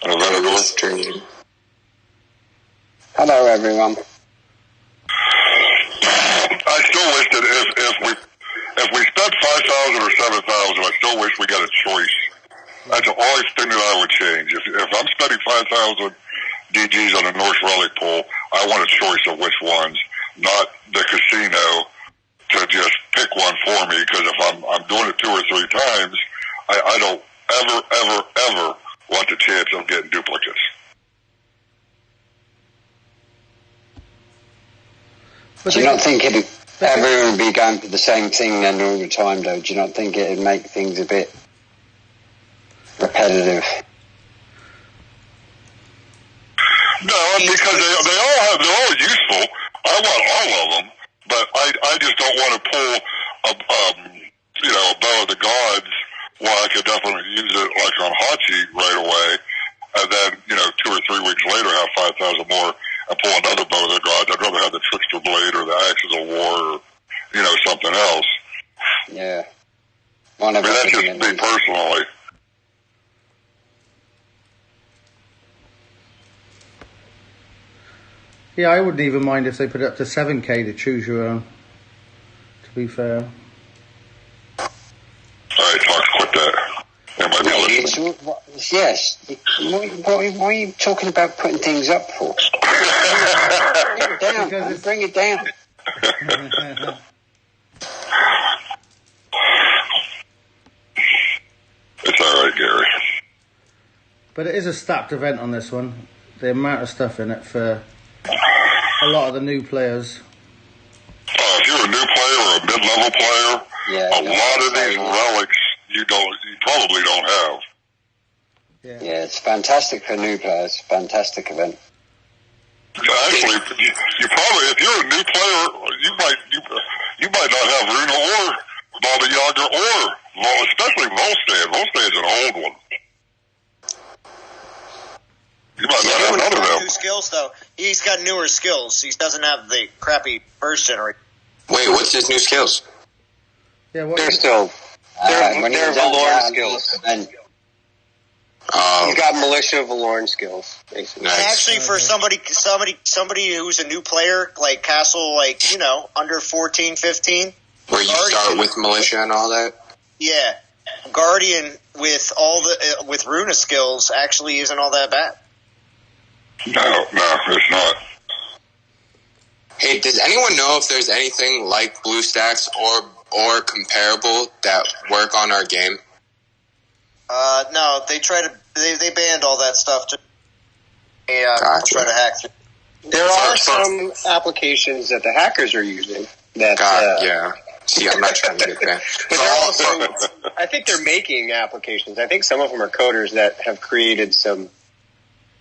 Aventador. Hello, everyone. I still wish that if we spent 5,000 or 7,000, I still wish we got a choice. That's the only thing that I would change. If I'm spending 5,000 DGs on a Norse relic pool, I want a choice of which ones, not the casino to just pick one for me. Because if I'm doing it 2 or 3 times, I don't ever want the chance of getting duplicates. Do you not think everyone would be going for the same thing then all the time, though? Do you not think it would make things a bit repetitive? No, because they're all useful. I want all of them, but I just don't want to pull a Bow of the Gods while I could definitely use it like on Hachi right away, and then 2 or 3 weeks later have 5,000 more and pull another Bow of the Gods. I'd rather have the Trickster Blade or the Axes of War or something else. Yeah. That's just me personally. Yeah, I wouldn't even mind if they put it up to 7K to choose your own, to be fair. Alright, Fox, quit that. They might be listening. Yes. What are you talking about putting things up for? Bring it down. It's alright, Gary. But it is a stacked event on this one. The amount of stuff in it for a lot of the new players. If you're a new player or a mid-level player, a lot of these relics you probably don't have. Yeah, it's fantastic for new players. Fantastic event. Actually, you probably, if you're a new player, you might not have Runa or Baba Yaga or especially Volstad. Volstad's an old one. You might not have none of them. New skills though. He's got newer skills. He doesn't have the crappy first generation. Wait, what's his new skills? Yeah, they're still they're Valorn skills. He's got militia Valorn skills, basically. Nice. Actually, for somebody who's a new player, like Castle, under 14, 15. Where you start with militia and all that? Yeah. Guardian with with Runa skills actually isn't all that bad. No, it's not. Hey, does anyone know if there's anything like BlueStacks or or comparable that work on our game? No, they banned all that stuff. Gotcha. Try to hack through. There are some applications that the hackers are using that. Yeah. See, I'm not trying to get that. But they're also, I think they're making applications. I think some of them are coders that have created some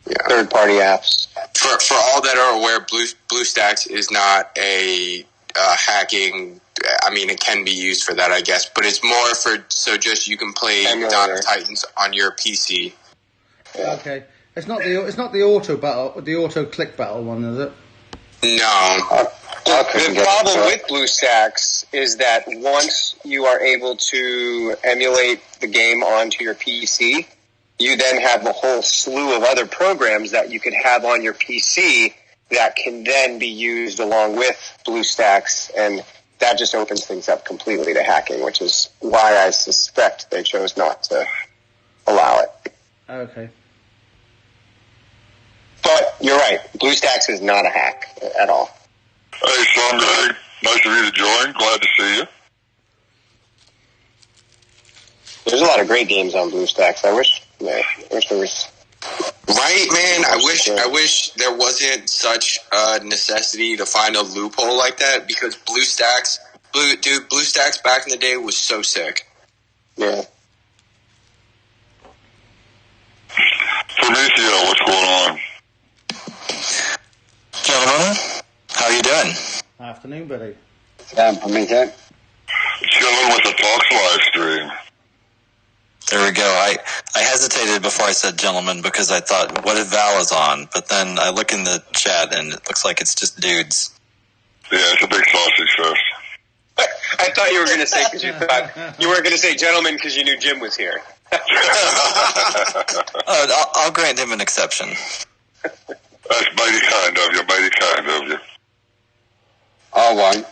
third-party apps. For all that are aware, BlueStacks is not a hacking. I mean, it can be used for that, I guess, but it's more for just you can play Dawn of Titans on your PC. Okay, it's not the auto battle, the auto click battle one, is it? No. The problem with BlueStacks is that once you are able to emulate the game onto your PC, you then have a whole slew of other programs that you can have on your PC that can then be used along with BlueStacks, and that just opens things up completely to hacking, which is why I suspect they chose not to allow it. Okay. But you're right, BlueStacks is not a hack at all. Hey, Sandra, nice of you to join. Glad to see you. There's a lot of great games on BlueStacks. I wish there was. Right, man. I wish there wasn't such a necessity to find a loophole like that, because BlueStacks back in the day was so sick. Yeah. Prometeo, what's going on? Gentlemen, how are you doing? Afternoon, buddy. Prometeo. Chilling with the Talks live stream. There we go. I hesitated before I said gentlemen because I thought, what if Val is on? But then I look in the chat and it looks like it's just dudes. Yeah, it's a big sausage fest. I thought you were going to say, because you weren't going to say gentlemen because you knew Jim was here. I'll grant him an exception. That's mighty kind of you, I won't.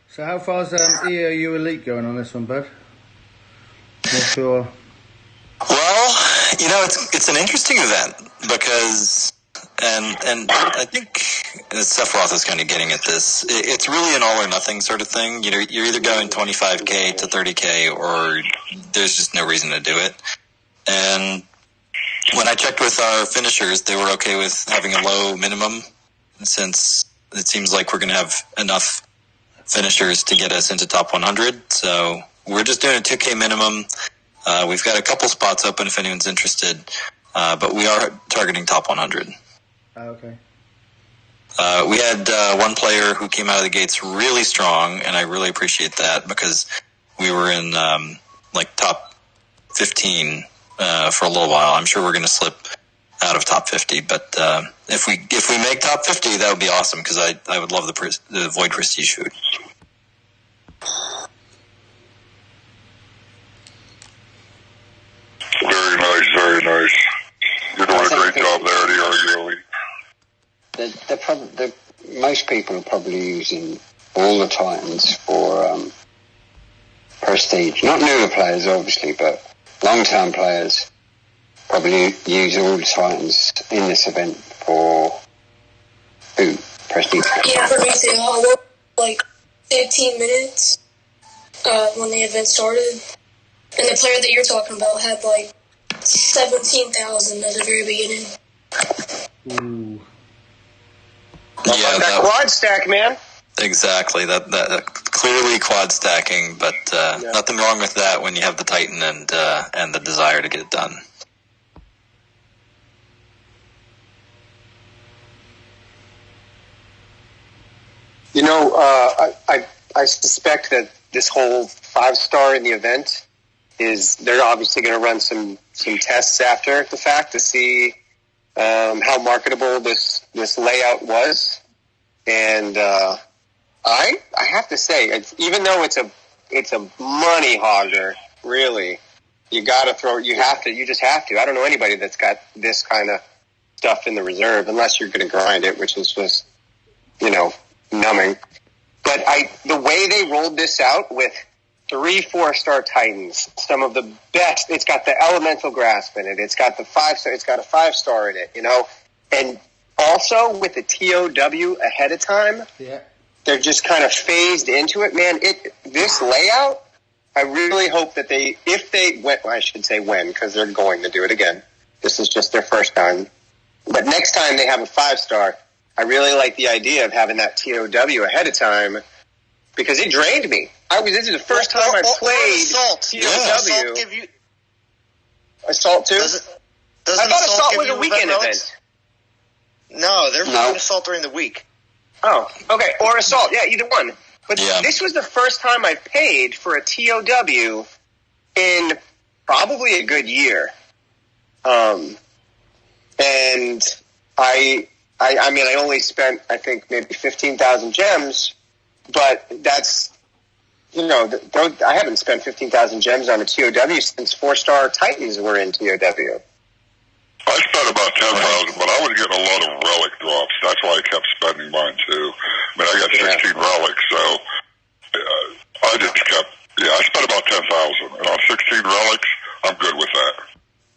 So how far's EOU Elite going on this one, bud? Not sure. Well, it's an interesting event because, and I think Sephiroth is kind of getting at this. It's really an all or nothing sort of thing. You're either going 25K to 30K, or there's just no reason to do it. And when I checked with our finishers, they were okay with having a low minimum, since it seems like we're going to have enough finishers to get us into top 100. So we're just doing a 2K minimum. We've got a couple spots open if anyone's interested, but we are targeting top 100. Okay. We had one player who came out of the gates really strong, and I really appreciate that, because we were in top 15 for a little while. I'm sure we're going to slip out of top 50, but if we make top 50, that would be awesome, because I would love the Void Prestige food. Very nice, very nice. You're doing a great job there, the RGLE. Most people are probably using all the Titans for prestige. Not newer players, obviously, but long-term players probably use all the Titans in this event for prestige. Yeah, for me too. I worked like 15 minutes when the event started. And the player that you're talking about had like 17,000 at the very beginning. Ooh. Yeah, that quad stack, man. Exactly. That clearly quad stacking, but nothing wrong with that when you have the Titan and the desire to get it done. I suspect that this whole 5-star in the event they're obviously going to run some tests after the fact to see how marketable this layout was, and I have to say, even though it's a money hogger, really, you just have to. I don't know anybody that's got this kind of stuff in the reserve unless you're going to grind it, which is just numbing. But the way they rolled this out with 3 4-star Titans, some of the best. It's got the Elemental Grasp in it. It's got the 5-star. It's got a 5-star in it. And also with the TOW ahead of time. Yeah. they're just kind of phased into it, man. This layout, I really hope that I should say when, because they're going to do it again. This is just their first time. But next time they have a 5-star, I really like the idea of having that TOW ahead of time, because it drained me. This is the first time I played Assault. TOW. Assault give you... Assault too? I thought Assault was a weekend event. No, they're doing Assault during the week. Oh, okay. Or Assault. Yeah, either one. But this was the first time I paid for a TOW in probably a good year. And I mean, I only spent, I think, maybe 15,000 gems, but that's, I haven't spent 15,000 gems on a TOW since 4-star Titans were in TOW. I spent about 10,000, but I was getting a lot of relic drops. That's why I kept spending mine too. I mean, I got 16 relics, so I just kept. Yeah, I spent about 10,000, and on 16 relics, I'm good with that.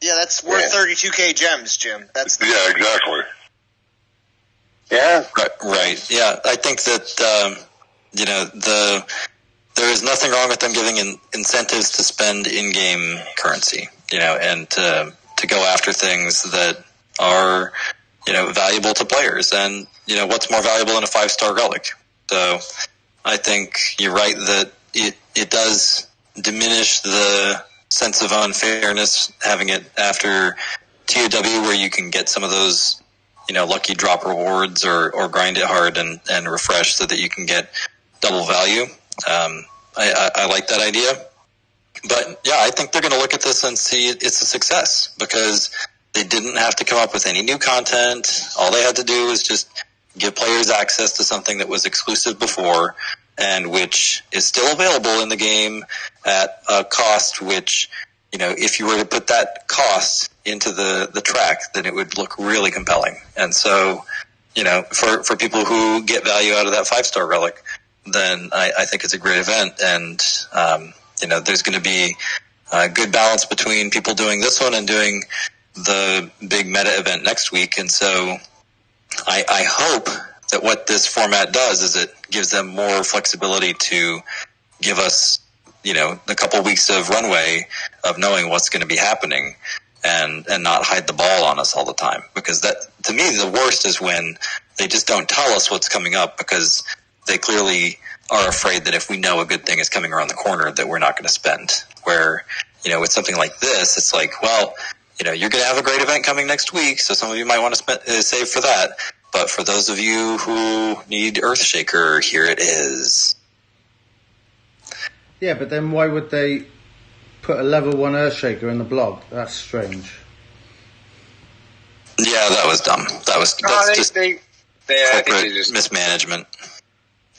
Yeah, that's worth 32k gems, Jim. Yeah, exactly. Yeah. Right. Yeah, I think that there is nothing wrong with them giving incentives to spend in-game currency, and to go after things that are, valuable to players. And, what's more valuable than a 5-star relic? So I think you're right that it does diminish the sense of unfairness having it after TOW, where you can get some of those, lucky drop rewards or grind it hard and refresh so that you can get double value. I like that idea. But yeah, I think they're going to look at this and see it's a success, because they didn't have to come up with any new content. All they had to do was just give players access to something that was exclusive before, and which is still available in the game at a cost which, if you were to put that cost into the track, then it would look really compelling. And so, for people who get value out of that 5-star relic, then I think it's a great event. And, there's going to be a good balance between people doing this one and doing the big meta event next week. And so I hope that what this format does is it gives them more flexibility to give us, a couple of weeks of runway of knowing what's going to be happening, and not hide the ball on us all the time. Because that, to me, the worst is when they just don't tell us what's coming up, because they clearly are afraid that if we know a good thing is coming around the corner, that we're not going to spend. Where, with something like this, it's like, well, you're going to have a great event coming next week, so some of you might want to save for that. But for those of you who need Earthshaker, here it is. Yeah, but then why would they put a level 1 Earthshaker in the blog? That's strange. Yeah, that was dumb. That's just corporate mismanagement.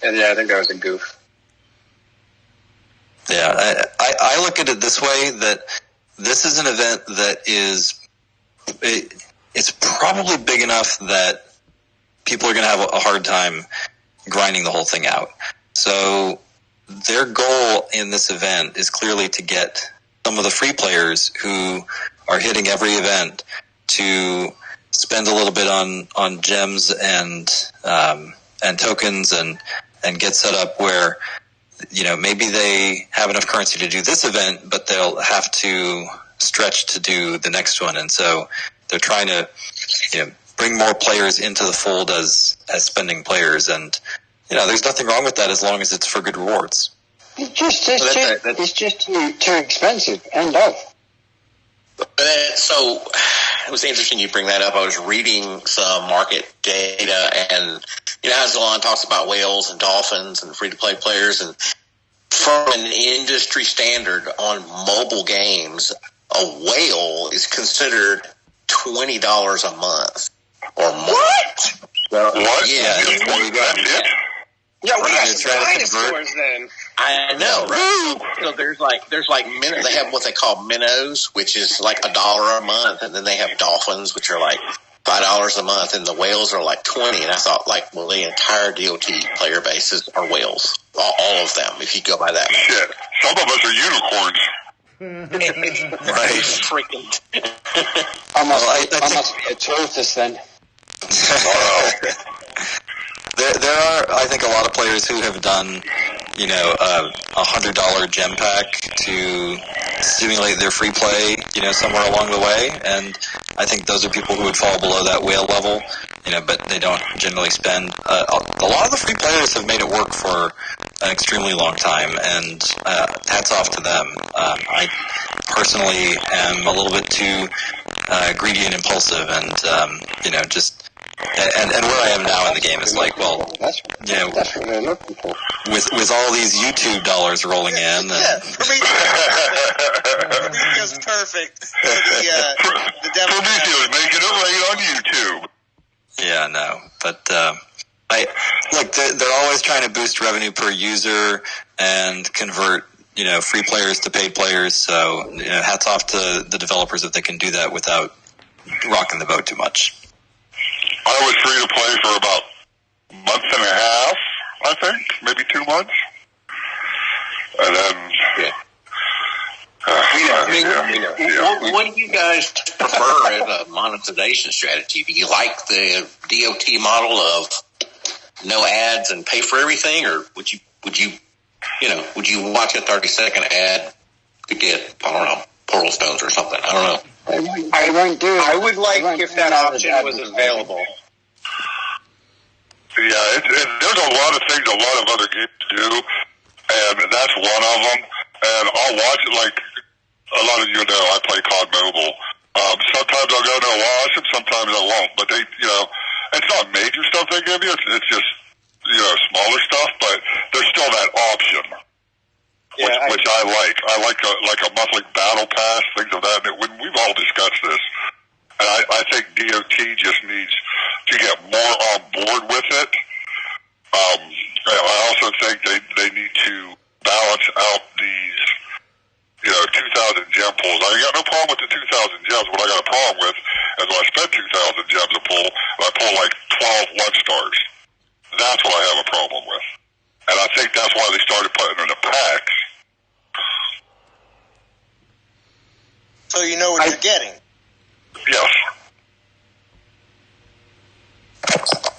Yeah, I think that was a goof. Yeah, I look at it this way, that this is an event that it's probably big enough that people are going to have a hard time grinding the whole thing out. So their goal in this event is clearly to get some of the free players who are hitting every event to spend a little bit on gems and tokens and get set up where, maybe they have enough currency to do this event, but they'll have to stretch to do the next one. And so they're trying to, bring more players into the fold as spending players. And, there's nothing wrong with that as long as it's for good rewards. It's just too expensive. End of. So it was interesting you bring that up. I was reading some market data, and as Zalon talks about whales and dolphins and free-to-play players, and from an industry standard on mobile games, a whale is considered $20 a month or more. What? What? Yeah. Yeah, we got some dinosaurs then. I know, right? So there's like minnows. They have what they call minnows, which is like $1 a month, and then they have dolphins, which are like $5 a month, and the whales are like 20. And I thought, the entire DOT player bases are whales, all of them. If you go by that, shit. Some of us are unicorns. Right? Freaking. I must be a tortoise then. there are, I think, a lot of players who have done, you know, a $100 gem pack to stimulate their free play, you know, somewhere along the way, and I think those are people who would fall below that whale level, you know, but they don't generally spend. A lot of the free players have made it work for an extremely long time, and hats off to them. I personally am a little bit too greedy and impulsive, and you know, just and where I am now in the game is like, well, that's you know, what they're looking for. with all these YouTube dollars rolling in, and Prometheus perfect. The Prometheus making it rain on YouTube. yeah, no, but they're always trying to boost revenue per user and convert, you know, free players to paid players. So, you know, hats off to the developers if they can do that without rocking the boat too much. I was free to play for about a month and a half, I think, maybe 2 months. And then... What do you guys prefer as a monetization strategy? Do you like the DOT model of no ads and pay for everything, or would you watch a 30-second ad to get, I don't know, Portal Stones or something? I don't know. I won't do it. I would like if that option was available. Yeah, there's a lot of things a lot of other games do, and that's one of them. And I'll watch it, like a lot of you know, I play COD Mobile. Sometimes I'll go, no, watch it, sometimes I won't. But they, you know, it's not major stuff they give you. It's just, you know, smaller stuff, but there's still that option. Which I like. I like a monthly battle pass, things of that. We've all discussed this, and I think DOT just needs to get more on board with it. I also think they need to balance out these, you know, 2,000 gem pulls. I got no problem with the 2,000 gems. What I got a problem with is when I spend 2,000 gems a pull, and I pull like 12 1 stars. That's what I have a problem with, and I think that's why they started putting in the packs. So you know what you're getting. Yes.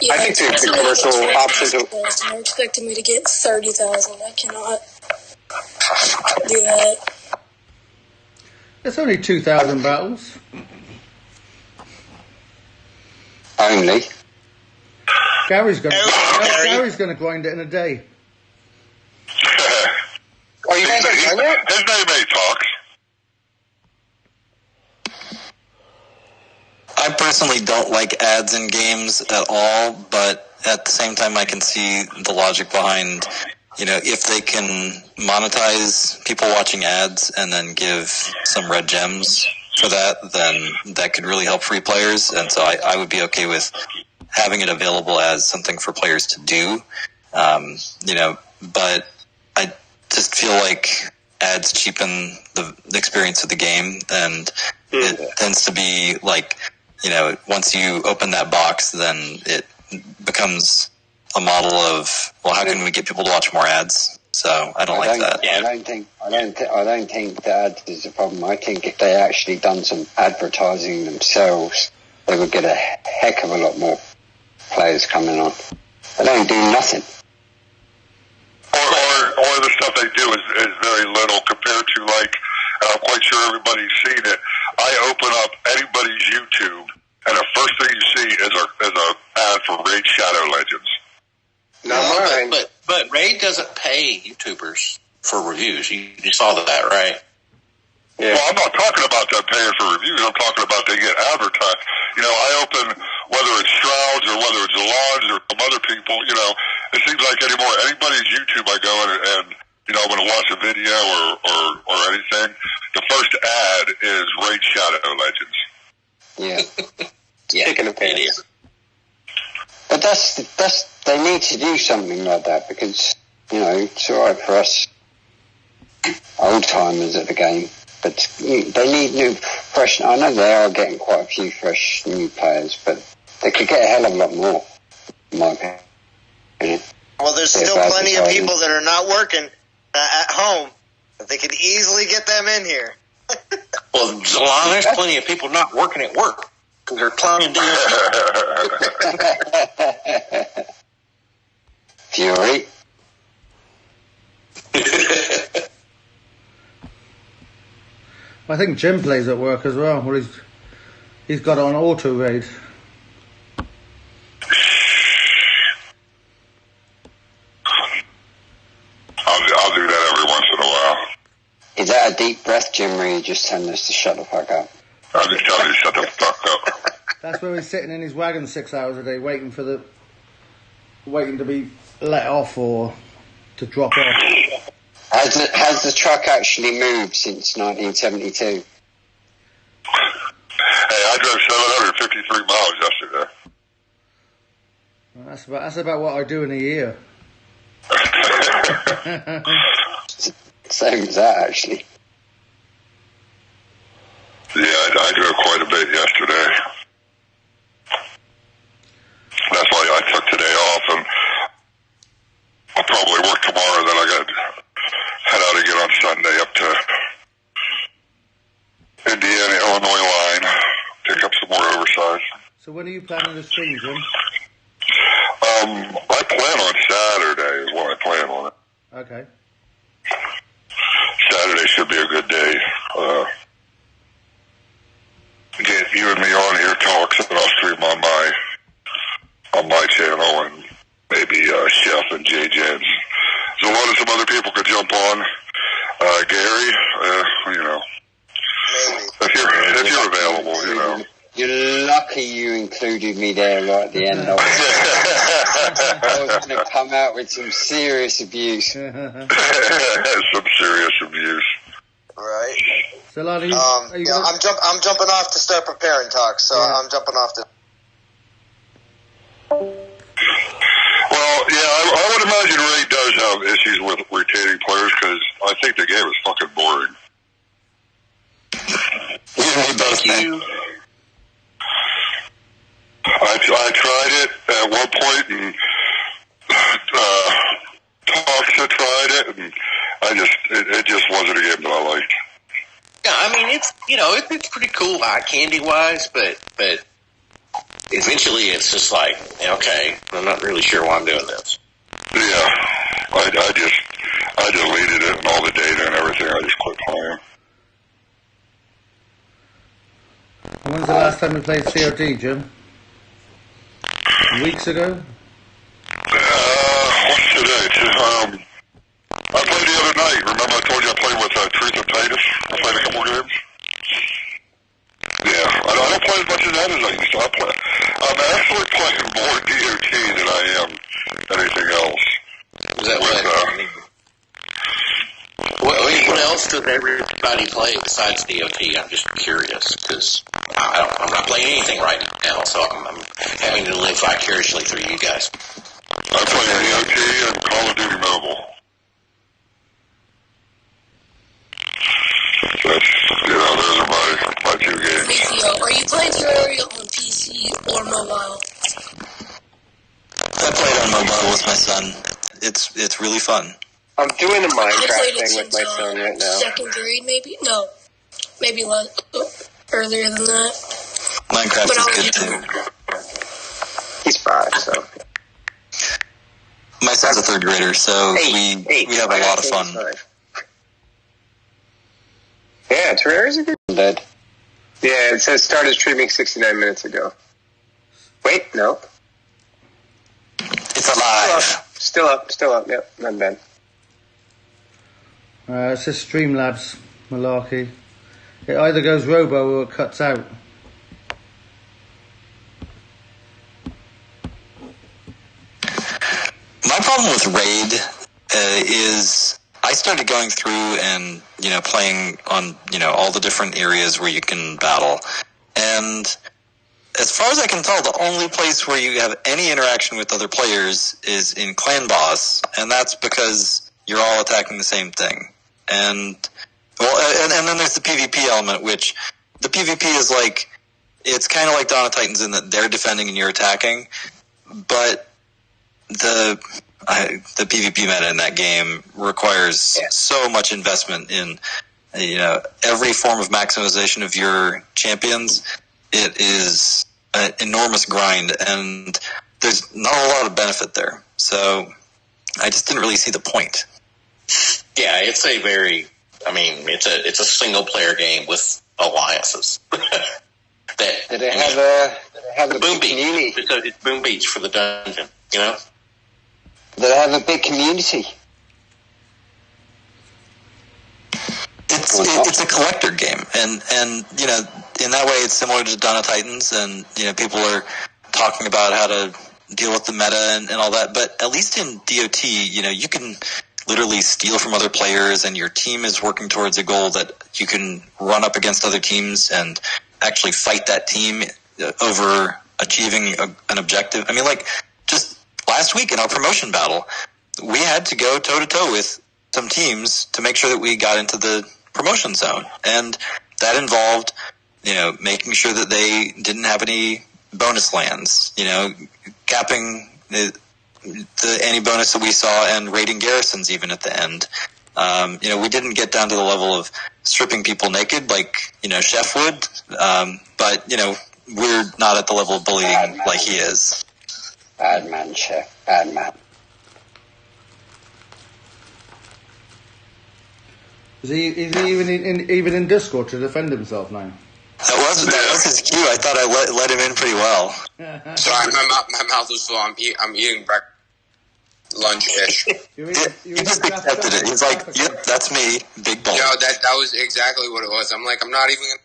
Yeah, I think the commercial options. They're expecting me to get 30,000. I cannot do that. It's only 2,000 battles. Only. Gary's going to grind it in a day. Are you guys done yet? His name ain't Talks. I personally don't like ads in games at all, but at the same time I can see the logic behind, you know, if they can monetize people watching ads and then give some red gems for that, then that could really help free players. And so I would be okay with having it available as something for players to do. You know, but I just feel like ads cheapen the experience of the game, and it tends to be like, you know, once you open that box, then it becomes a model of, well, how can we get people to watch more ads? So I don't like that. I don't think the ads is a problem. I think if they actually done some advertising themselves, they would get a heck of a lot more players coming on. They don't do nothing. Or the stuff they do is very little compared to, like, and I'm quite sure everybody's seen it. I open up anybody's YouTube, and the first thing you see is a ad for Raid Shadow Legends. But Raid doesn't pay YouTubers for reviews. You saw that, right? Yeah. Well, I'm not talking about them paying for reviews. I'm talking about they get advertised. You know, I open, whether it's Shrouds or whether it's Alon's or some other people, you know, it seems like anybody's YouTube I go in and you know, I'm going to watch a video or anything, the first ad is Raid Shadow Legends. Yeah. Taking a penny. But they need to do something like that, because, you know, it's alright for us old timers at the game, but they need new, fresh. I know they are getting quite a few fresh new players, but they could get a hell of a lot more, in my opinion. Well, there's still plenty of people that are not working at home. They could easily get them in here. Well, Zalon, there's plenty of people not working at work because they're playing DOT. I think Jim plays at work as well. Well, he's got on auto raid. I'll do that every once in a while. Is that a deep breath, Jim, where you just telling us to shut the fuck up? I'm just telling you to shut the fuck up. That's where he's sitting in his wagon 6 hours a day, waiting to be let off or to drop off. Has the truck actually moved since 1972? Hey, I drove 753 miles yesterday. Well, that's about what I do in a year. Same as that, actually. Yeah, I drove quite a bit yesterday. That's why I took today off, and I'll probably work tomorrow. Then I got to head out again on Sunday up to Indiana, Illinois line, pick up some more oversize. So when are you planning to stream, Jim? I plan on Saturday is what I plan on. Okay. Saturday should be a good day. Get you and me on here talks, and I'll stream on my channel, and maybe Chef and Jay Jens. So what if some other people could jump on? Gary, you know, Maybe. if you're available, you know. You're lucky you included me there right at the end. I was going to come out with some serious abuse. Some serious abuse. Right. So, Lonnie, I'm jumping off to start preparing talks, so Yeah. I'm jumping off to. Well, yeah, I would imagine Ray does have issues with retaining players because I think the game is fucking boring. Thank you. I tried it at one point, and Talks had tried it, and it just wasn't a game that I liked. Yeah, I mean, it's pretty cool eye candy wise, but eventually it's just like, okay, I'm not really sure why I'm doing this. Yeah, I deleted it and all the data and everything. I just quit playing. when's the last time you played COD, Jim? Weeks ago? What's today? I played the other night. Remember I told you I played with Truth of Titus? I played a couple games. Yeah, I don't play as much of that as I used to. I'm actually playing more DOT than I am anything else. Is that what else does everybody play besides DOT? I'm just curious because I'm not playing anything right now, so I'm having to live vicariously through you guys. I play DOT and Call of Duty Mobile. Those are my two games. Theo, are you playing Terraria on PC or mobile? I played on mobile with my son. It's really fun. I'm doing the I Minecraft played it thing with since my son right now. second grade, maybe? No. Maybe earlier than that. Minecraft But is I'll good too. He's 5, so. My son's a third grader, so we have a lot of fun. Yeah, Terraria's a good Dead. Yeah, it says started streaming 69 minutes ago. Wait, no. It's alive. Still up, yep, not bad. It says Streamlabs malarkey. It either goes robo or it cuts out. My problem with Raid is I started going through and playing on all the different areas where you can battle, and as far as I can tell, the only place where you have any interaction with other players is in Clan Boss, and that's because you're all attacking the same thing. And then there's the PvP element, which the PvP is like, it's kind of like Dawn of Titans in that they're defending and you're attacking, but the PvP meta in that game requires so much investment in every form of maximization of your champions. It is an enormous grind, and there's not a lot of benefit there. So I just didn't really see the point. Yeah, it's a very I mean, it's a single player game with alliances. Did they have a Boom big community? Beach. It's Boom Beach for the dungeon. You know. Did they have a big community? It's a collector game, and you know, in that way, it's similar to Dawn of Titans, and you know, people are talking about how to deal with the meta and all that. But at least in DOT, you know, you can literally steal from other players, and your team is working towards a goal that you can run up against other teams and actually fight that team over achieving an objective. I mean, like just last week in our promotion battle, we had to go toe to toe with some teams to make sure that we got into the promotion zone, and that involved, you know, making sure that they didn't have any bonus lands, you know, capping the any bonus that we saw and raiding garrisons even at the end. You know, we didn't get down to the level of stripping people naked like, you know, Chef would, but, you know, we're not at the level of bullying like he is. Bad man, Chef. Bad man. Is he even in Discord to defend himself now? That was his cue. I thought I let him in pretty well. Sorry, my mouth was full. I'm eating breakfast, lunch-ish. He just accepted it. He's like, "Yep, that's me, big boy." Yo, that was exactly what it was. I'm like, I'm not even gonna...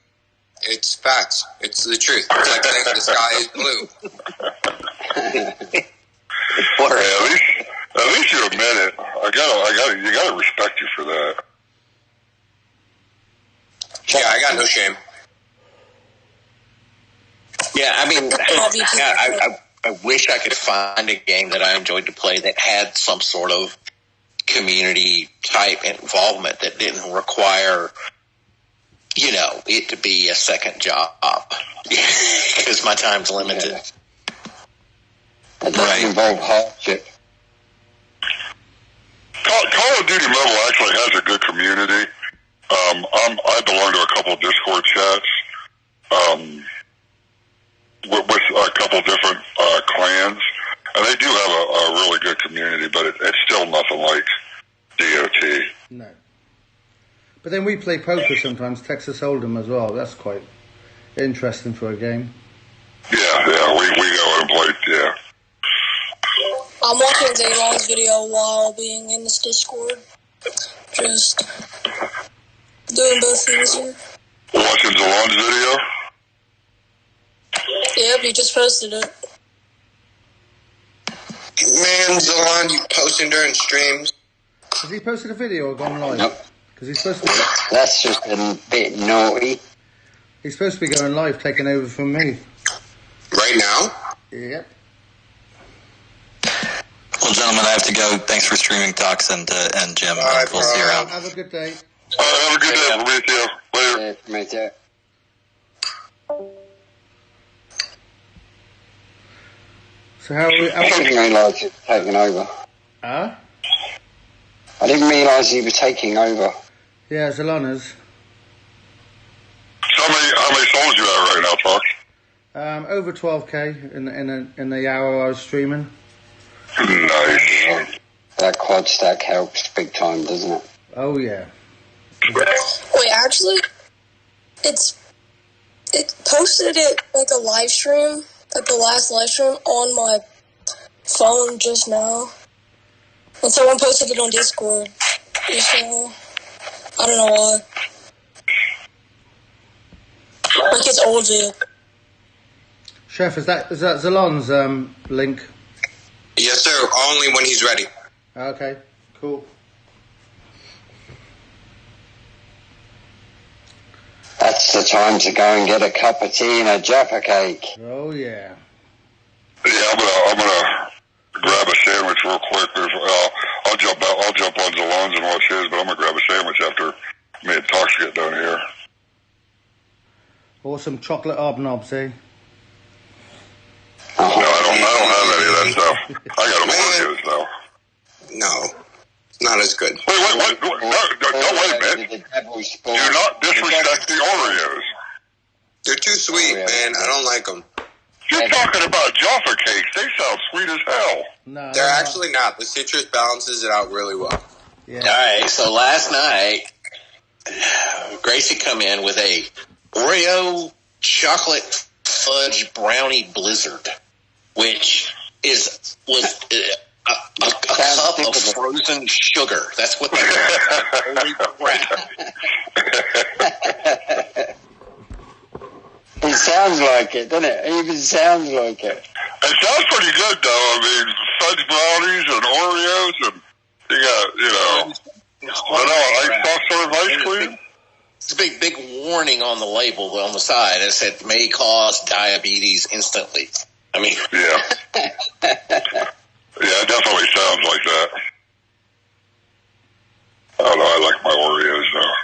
It's facts. It's the truth. It's like saying the sky is blue. At least you admit it. You gotta respect you for that. Yeah, I got no shame. Yeah, I mean, I wish I could find a game that I enjoyed to play that had some sort of community type involvement that didn't require, you know, it to be a second job because my time's limited. Yeah. It doesn't involve hardship. Call of Duty Mobile actually has a good community. I belong to a couple of Discord chats with a couple of different clans, and they do have a really good community, but it's still nothing like DOT. No. But then we play poker sometimes, Texas Hold'em as well. That's quite interesting for a game. Yeah, we go and play, yeah. I'm watching Zaylon's video while being in this Discord. Just doing both things here. Watching Zalon's video? Yep, he just posted it. Man, Zalon, you posting during streams? Has he posted a video or gone live? Nope. Because he's supposed to be... That's just a bit naughty. He's supposed to be going live, taking over from me. Right now? Yep. Well, gentlemen, I have to go. Thanks for streaming talks, and Jim. Right, we'll see you around. Have a good day. Have a good day. We'll meet you later. Yeah, mate, yeah. So how are we... I didn't realise he was taking over. Huh? I didn't realise he was taking over. Yeah, Zalona's. So how many souls you have right now, Fox? Over 12k in the hour I was streaming. Nice. That quad stack helps big time, doesn't it? Oh yeah. Wait, actually, it posted it like a live stream, like the last live stream on my phone just now. And someone posted it on Discord. So, I don't know why. Like it's old yet. Chef, is that Zalon's link? Yes, sir. Only when he's ready. Okay, cool. That's the time to go and get a cup of tea and a jaffa cake. Oh yeah. Yeah, I'm gonna grab a sandwich real quick. I'll jump on Zalon's and watch his, but I'm gonna grab a sandwich after me and Talks get done here. Or some chocolate hobnobs, eh? No, I don't have any of that stuff. I got Oreos though. No, not as good. Wait, no, wait a minute. Do not disrespect the Oreos. They're too sweet, man. I don't like them. You're talking about Jaffa cakes. They sound sweet as hell. No. They're actually not. The citrus balances it out really well. Yeah. All right, so last night Gracie come in with a Oreo chocolate fudge brownie blizzard, which was a cup of frozen sugar. That's what they Holy crap. It sounds like it, doesn't it? It even sounds like it. It sounds pretty good, though. I mean, fudge brownies and Oreos, and you got, soft serve ice cream. It's a big warning on the label on the side. It said, may cause diabetes instantly. I mean... Yeah. Yeah, it definitely sounds like that. I don't know, I like my Oreos, though.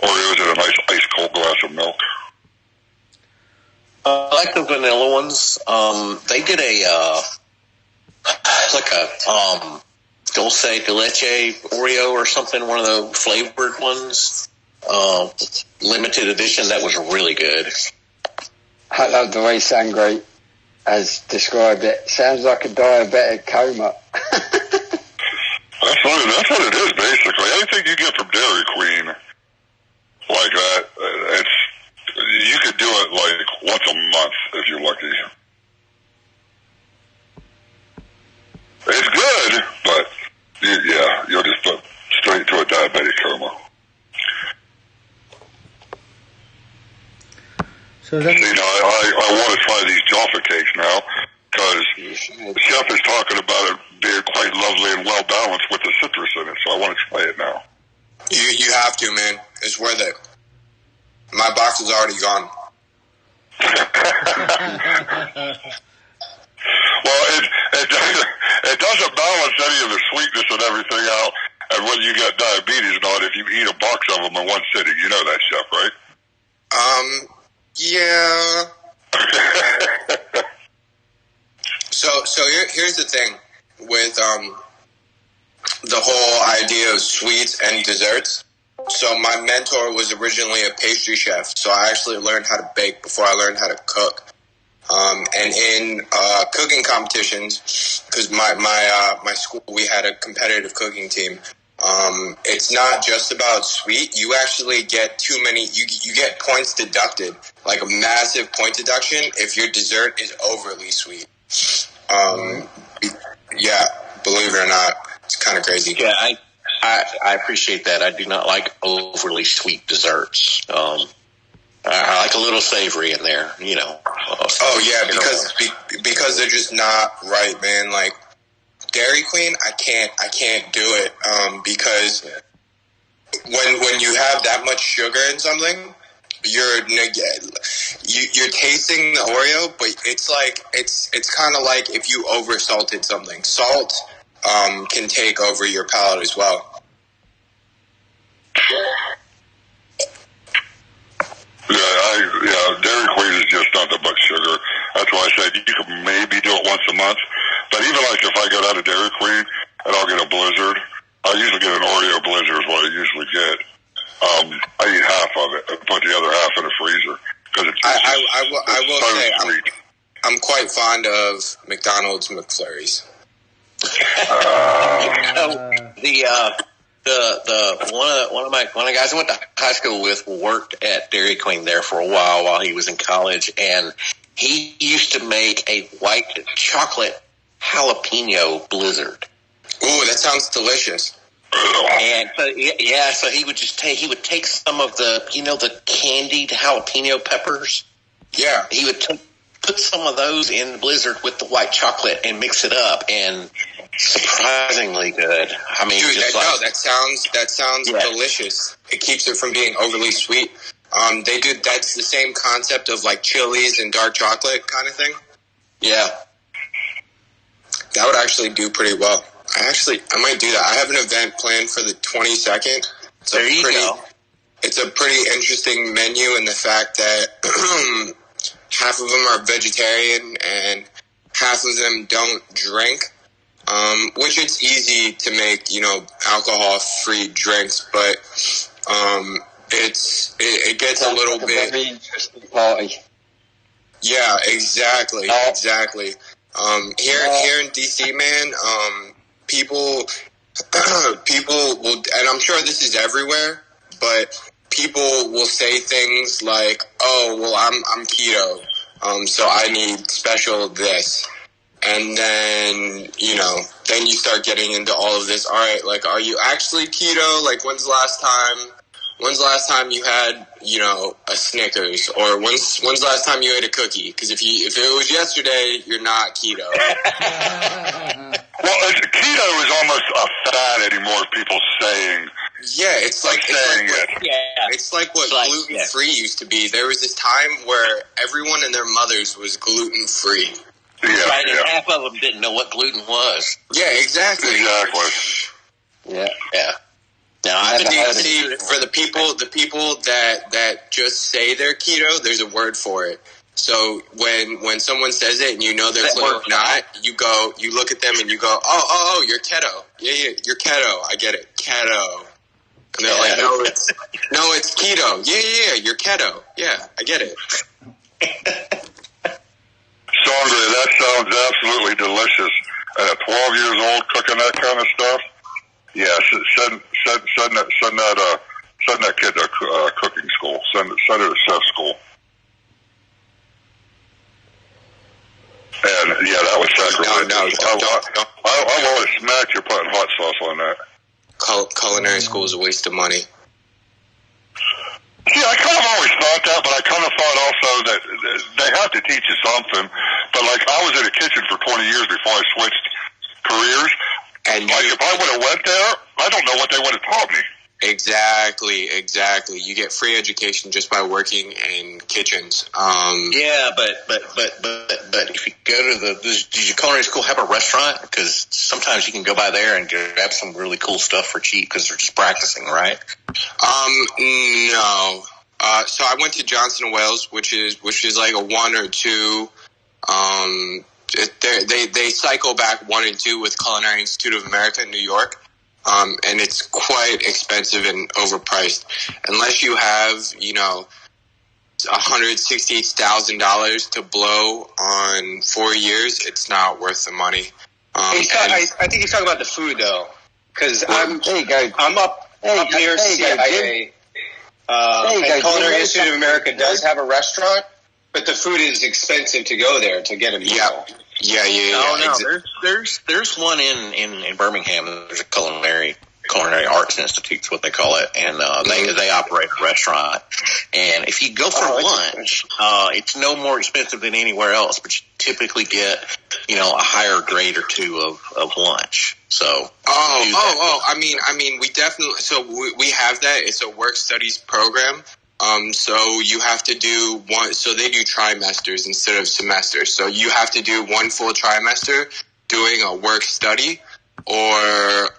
Oreos and a nice ice-cold glass of milk. I like the vanilla ones. They did dulce de leche Oreo or something, one of the flavored ones. Limited edition, that was really good. I love the way Sangre has described it. Sounds like a diabetic coma. That's what it is, basically. Anything you get from Dairy Queen like that, you could do it like once a month if you're lucky. It's good, but you'll just put straight to a diabetic coma. So then, I want to try these Jaffa cakes now because the chef is talking about it being quite lovely and well balanced with the citrus in it. So I want to try it now. You have to, man. It's worth it. My box is already gone. Well, it doesn't balance any of the sweetness and everything out. And whether you got diabetes or not, if you eat a box of them in one sitting, you know that, chef, right? Yeah. So here's the thing with the whole idea of sweets and desserts. So my mentor was originally a pastry chef, so I actually learned how to bake before I learned how to cook. And in cooking competitions, because my school, we had a competitive cooking team. It's not just about sweet. You actually get too many. You get points deducted, like a massive point deduction if your dessert is overly sweet. Yeah, believe it or not, it's kind of crazy. Yeah, I appreciate that. I do not like overly sweet desserts. I like a little savory in there, you know. Oh yeah, because they're just not right, man. Like Dairy Queen, I can't do it because when you have that much sugar in something, you're tasting the Oreo, but it's like it's kind of like if you over salted something. Salt can take over your palate as well. Yeah, Dairy Queen is just not that much sugar. That's why I said you could maybe do it once a month. But even like if I go down to Dairy Queen and I'll get a Blizzard, I usually get an Oreo Blizzard is what I usually get. I eat half of it and put the other half in the freezer because it's I will so say sweet. I'm quite fond of McDonald's McFlurries. One of the guys I went to high school with worked at Dairy Queen there for a while he was in college, and he used to make a white chocolate jalapeno blizzard. Ooh, that sounds delicious. And so he would take some of the candied jalapeno peppers. Yeah, he would put some of those in the blizzard with the white chocolate and mix it up, and surprisingly good. I mean, dude, that sounds yeah. delicious. It keeps it from being overly sweet. That's the same concept of like chilies and dark chocolate kind of thing. Yeah, that would actually do pretty well. I might do that. I have an event planned for the 22nd. There you go. It's a pretty interesting menu in the fact that half of them are vegetarian and half of them don't drink. Which it's easy to make, alcohol-free drinks, but it gets a little bit. Very interesting party. Yeah, exactly. Here in DC, man, people will, and I'm sure this is everywhere. but people will say things like, "Oh, well, I'm keto, so I need special this." And then, then you start getting into all of this. All right, like, are you actually keto? Like, when's the last time you had, a Snickers? Or when's the last time you ate a cookie? Because if it was yesterday, you're not keto. Well, keto is almost a fad anymore, people saying. Yeah, it's like what gluten-free used to be. There was this time where everyone and their mothers was gluten-free. Yeah, right, and half of them didn't know what gluten was. Yeah, exactly. Yeah. Now, I see, for the people that just say they're keto, there's a word for it. So when someone says it and you know they're clearly not, you look at them and you go, oh, you're keto. Yeah, you're keto. I get it, keto. And they're like, no, it's keto. Yeah, you're keto. Yeah, I get it. Sandra, that sounds absolutely delicious. At 12 years old, cooking that kind of stuff. Yeah, send that kid to cooking school. Send her to chef school. And yeah, that was sacrilegious. No. I want to smack you putting hot sauce on that. Culinary school is a waste of money. See, I kind of always thought that, but I kind of thought also that they have to teach you something. But like, I was in a kitchen for 20 years before I switched careers. And like, if I would have went there, I don't know what they would have taught me. Exactly. You get free education just by working in kitchens. Yeah, but if you go to does your culinary school have a restaurant? Because sometimes you can go by there and grab some really cool stuff for cheap because they're just practicing, right? No. So I went to Johnson & Wales, which is like a 1 or 2. They cycle back 1 and 2 with Culinary Institute of America in New York. And it's quite expensive and overpriced. Unless you have, $168,000 to blow on 4 years, it's not worth the money. I think he's talking about the food though, because I'm up near CIA. And Culinary Institute of America does have a restaurant, but the food is expensive to go there to get a meal. Yeah. No. There's one in Birmingham. There's a culinary arts institute, is what they call it, and they operate a restaurant. And if you go for lunch, it's no more expensive than anywhere else, but you typically get a higher grade or 2 of lunch. So I mean we definitely we have that. It's a work studies program. So you have to do one. So they do trimesters instead of semesters. So you have to do 1 full trimester doing a work study, or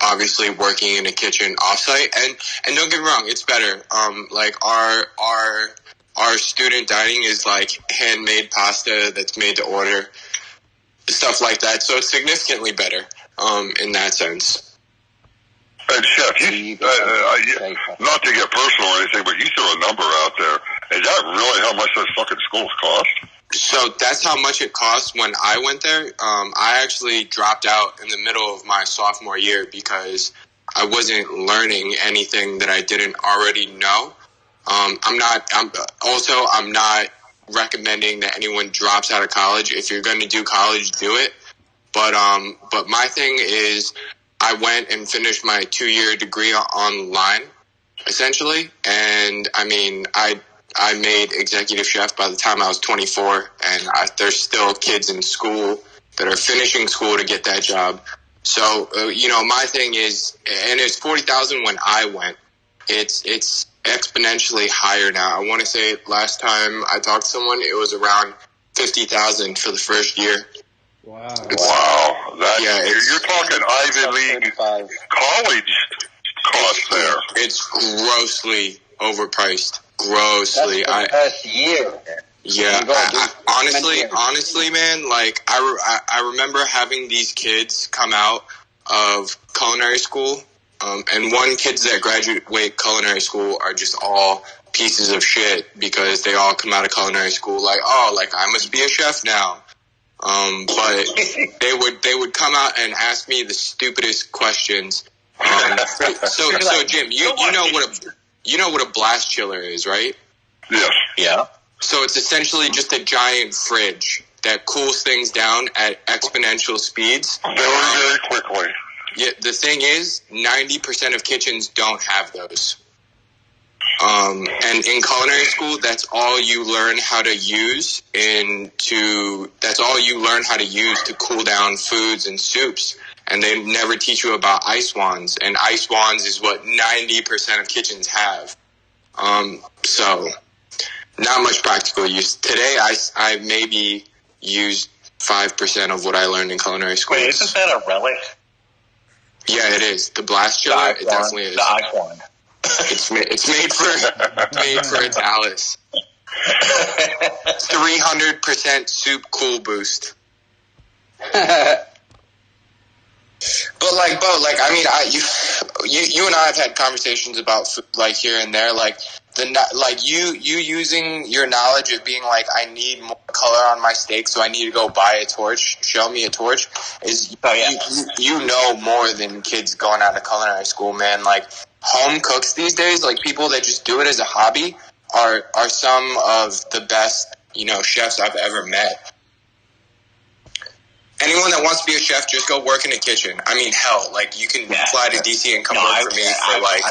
obviously working in a kitchen offsite. And don't get me wrong, it's better. Like our student dining is like handmade pasta that's made to order, stuff like that. So it's significantly better in that sense. And Chef, not to get personal or anything, but you threw a number out there. Is that really how much those fucking schools cost? So that's how much it cost when I went there. I actually dropped out in the middle of my sophomore year because I wasn't learning anything that I didn't already know. I'm not recommending that anyone drops out of college. If you're going to do college, do it. But my thing is, I went and finished my 2-year degree online, essentially. And I mean, I made executive chef by the time I was 24, and there's still kids in school that are finishing school to get that job. So, my thing is, and it's 40,000 when I went. It's exponentially higher now. I want to say last time I talked to someone, it was around 50,000 for the first year. Wow. You're talking Ivy League college cost there. It's grossly overpriced. Grossly. That's the first year. Yeah. Honestly, man, like I remember having these kids come out of culinary school, and kids that graduate culinary school are just all pieces of shit because they all come out of culinary school like, I must be a chef now. But they would come out and ask me the stupidest questions, So Jim, you know what a blast chiller is, right? Yes. Yeah. So it's essentially just a giant fridge that cools things down at exponential speeds. Very, very quickly. Yeah, the thing is, 90% of kitchens don't have those. And in culinary school, that's all you learn how to use to cool down foods and soups. And they never teach you about ice wands. And ice wands is what 90% of kitchens have. So not much practical use. Today, I maybe used 5% of what I learned in culinary school. Wait, isn't that a relic? Yeah, it is. The blast chiller, it definitely is. The ice wand. It's made for a Dallas. 300% soup cool boost. But I mean, you and I have had conversations about food, like here and there, like you using your knowledge of being like, I need more color on my steak, so I need to go buy a torch. Show me a torch. You know more than kids going out of culinary school, man. Like home cooks these days, like people that just do it as a hobby, are some of the best chefs I've ever met. Anyone that wants to be a chef, just go work in a kitchen. I mean, hell, like you can fly to DC and come work for me for like.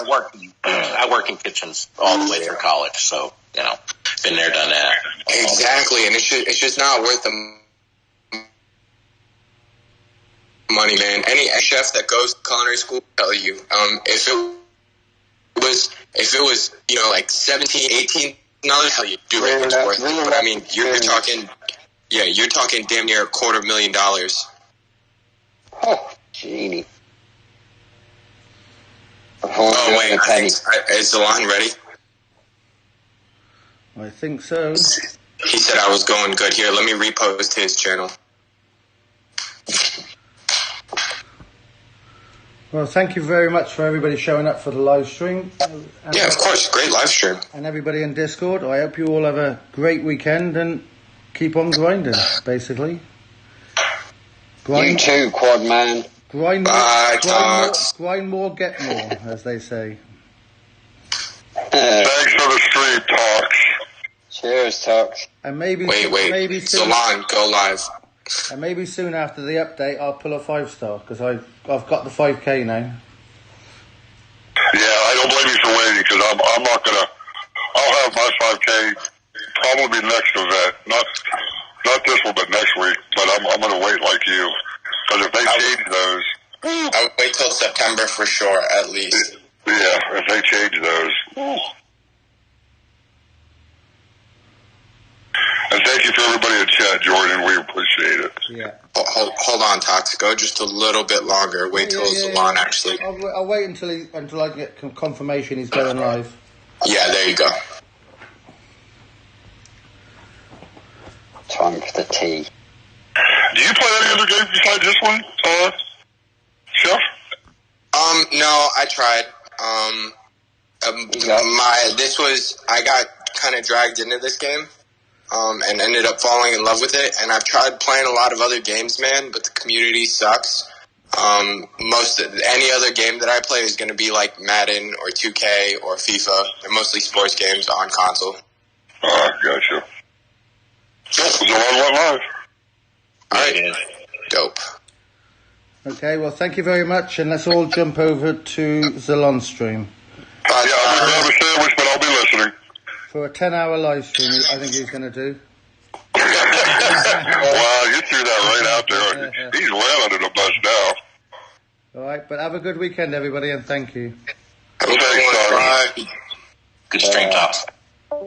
I work in kitchens all the way through college, so been there, done that. Exactly, and it's just not worth the money, man. Any chef that goes to culinary school will tell you, if it was like $17, $18, hell, you do it. It's worth it. But I mean, you're talking. Yeah, you're talking damn near $250,000. Oh, genie. Oh, wait, is Zalon ready? I think so. He said I was going good. Here, let me repost his channel. Well, thank you very much for everybody showing up for the live stream. Yeah, of course. Great live stream. And everybody in Discord. I hope you all have a great weekend and keep on grinding, basically. You too, Quad Man. Grind more, get more, as they say. Thanks for the stream, Talks. Cheers, Talks. And maybe soon, Salon, go live. And maybe soon after the update, I'll pull a 5-star because I've got the 5K now. Yeah, I don't blame you for waiting because I'm not gonna. I'll have my 5K probably next event, not this one, but next week. But I'm gonna wait like you because if they change those, I'll wait till September for sure, at least. Yeah, if they change those. And thank you for everybody in chat, Jordan. We appreciate it. Yeah. Hold on, Tox. Go just a little bit longer. Wait till Zalon actually. I'll wait until I get confirmation he's going live. Yeah, there you go. Time for the tea. Do you play any other games besides this one, Chef? No, I tried. I got kind of dragged into this game. And ended up falling in love with it. And I've tried playing a lot of other games, man, but the community sucks. Any other game that I play is going to be like Madden or 2K or FIFA. They're mostly sports games on console. Gotcha. Live. All right. Dope. Okay, well, thank you very much, and let's all jump over to Zalon stream. I'll grab a sandwich, but I'll be listening. For a 10-hour live stream, I think he's going to do. Wow, you threw that right out there. He's well under the bus now. All right, but have a good weekend, everybody, and thank you. Thanks, Good stream, Tops.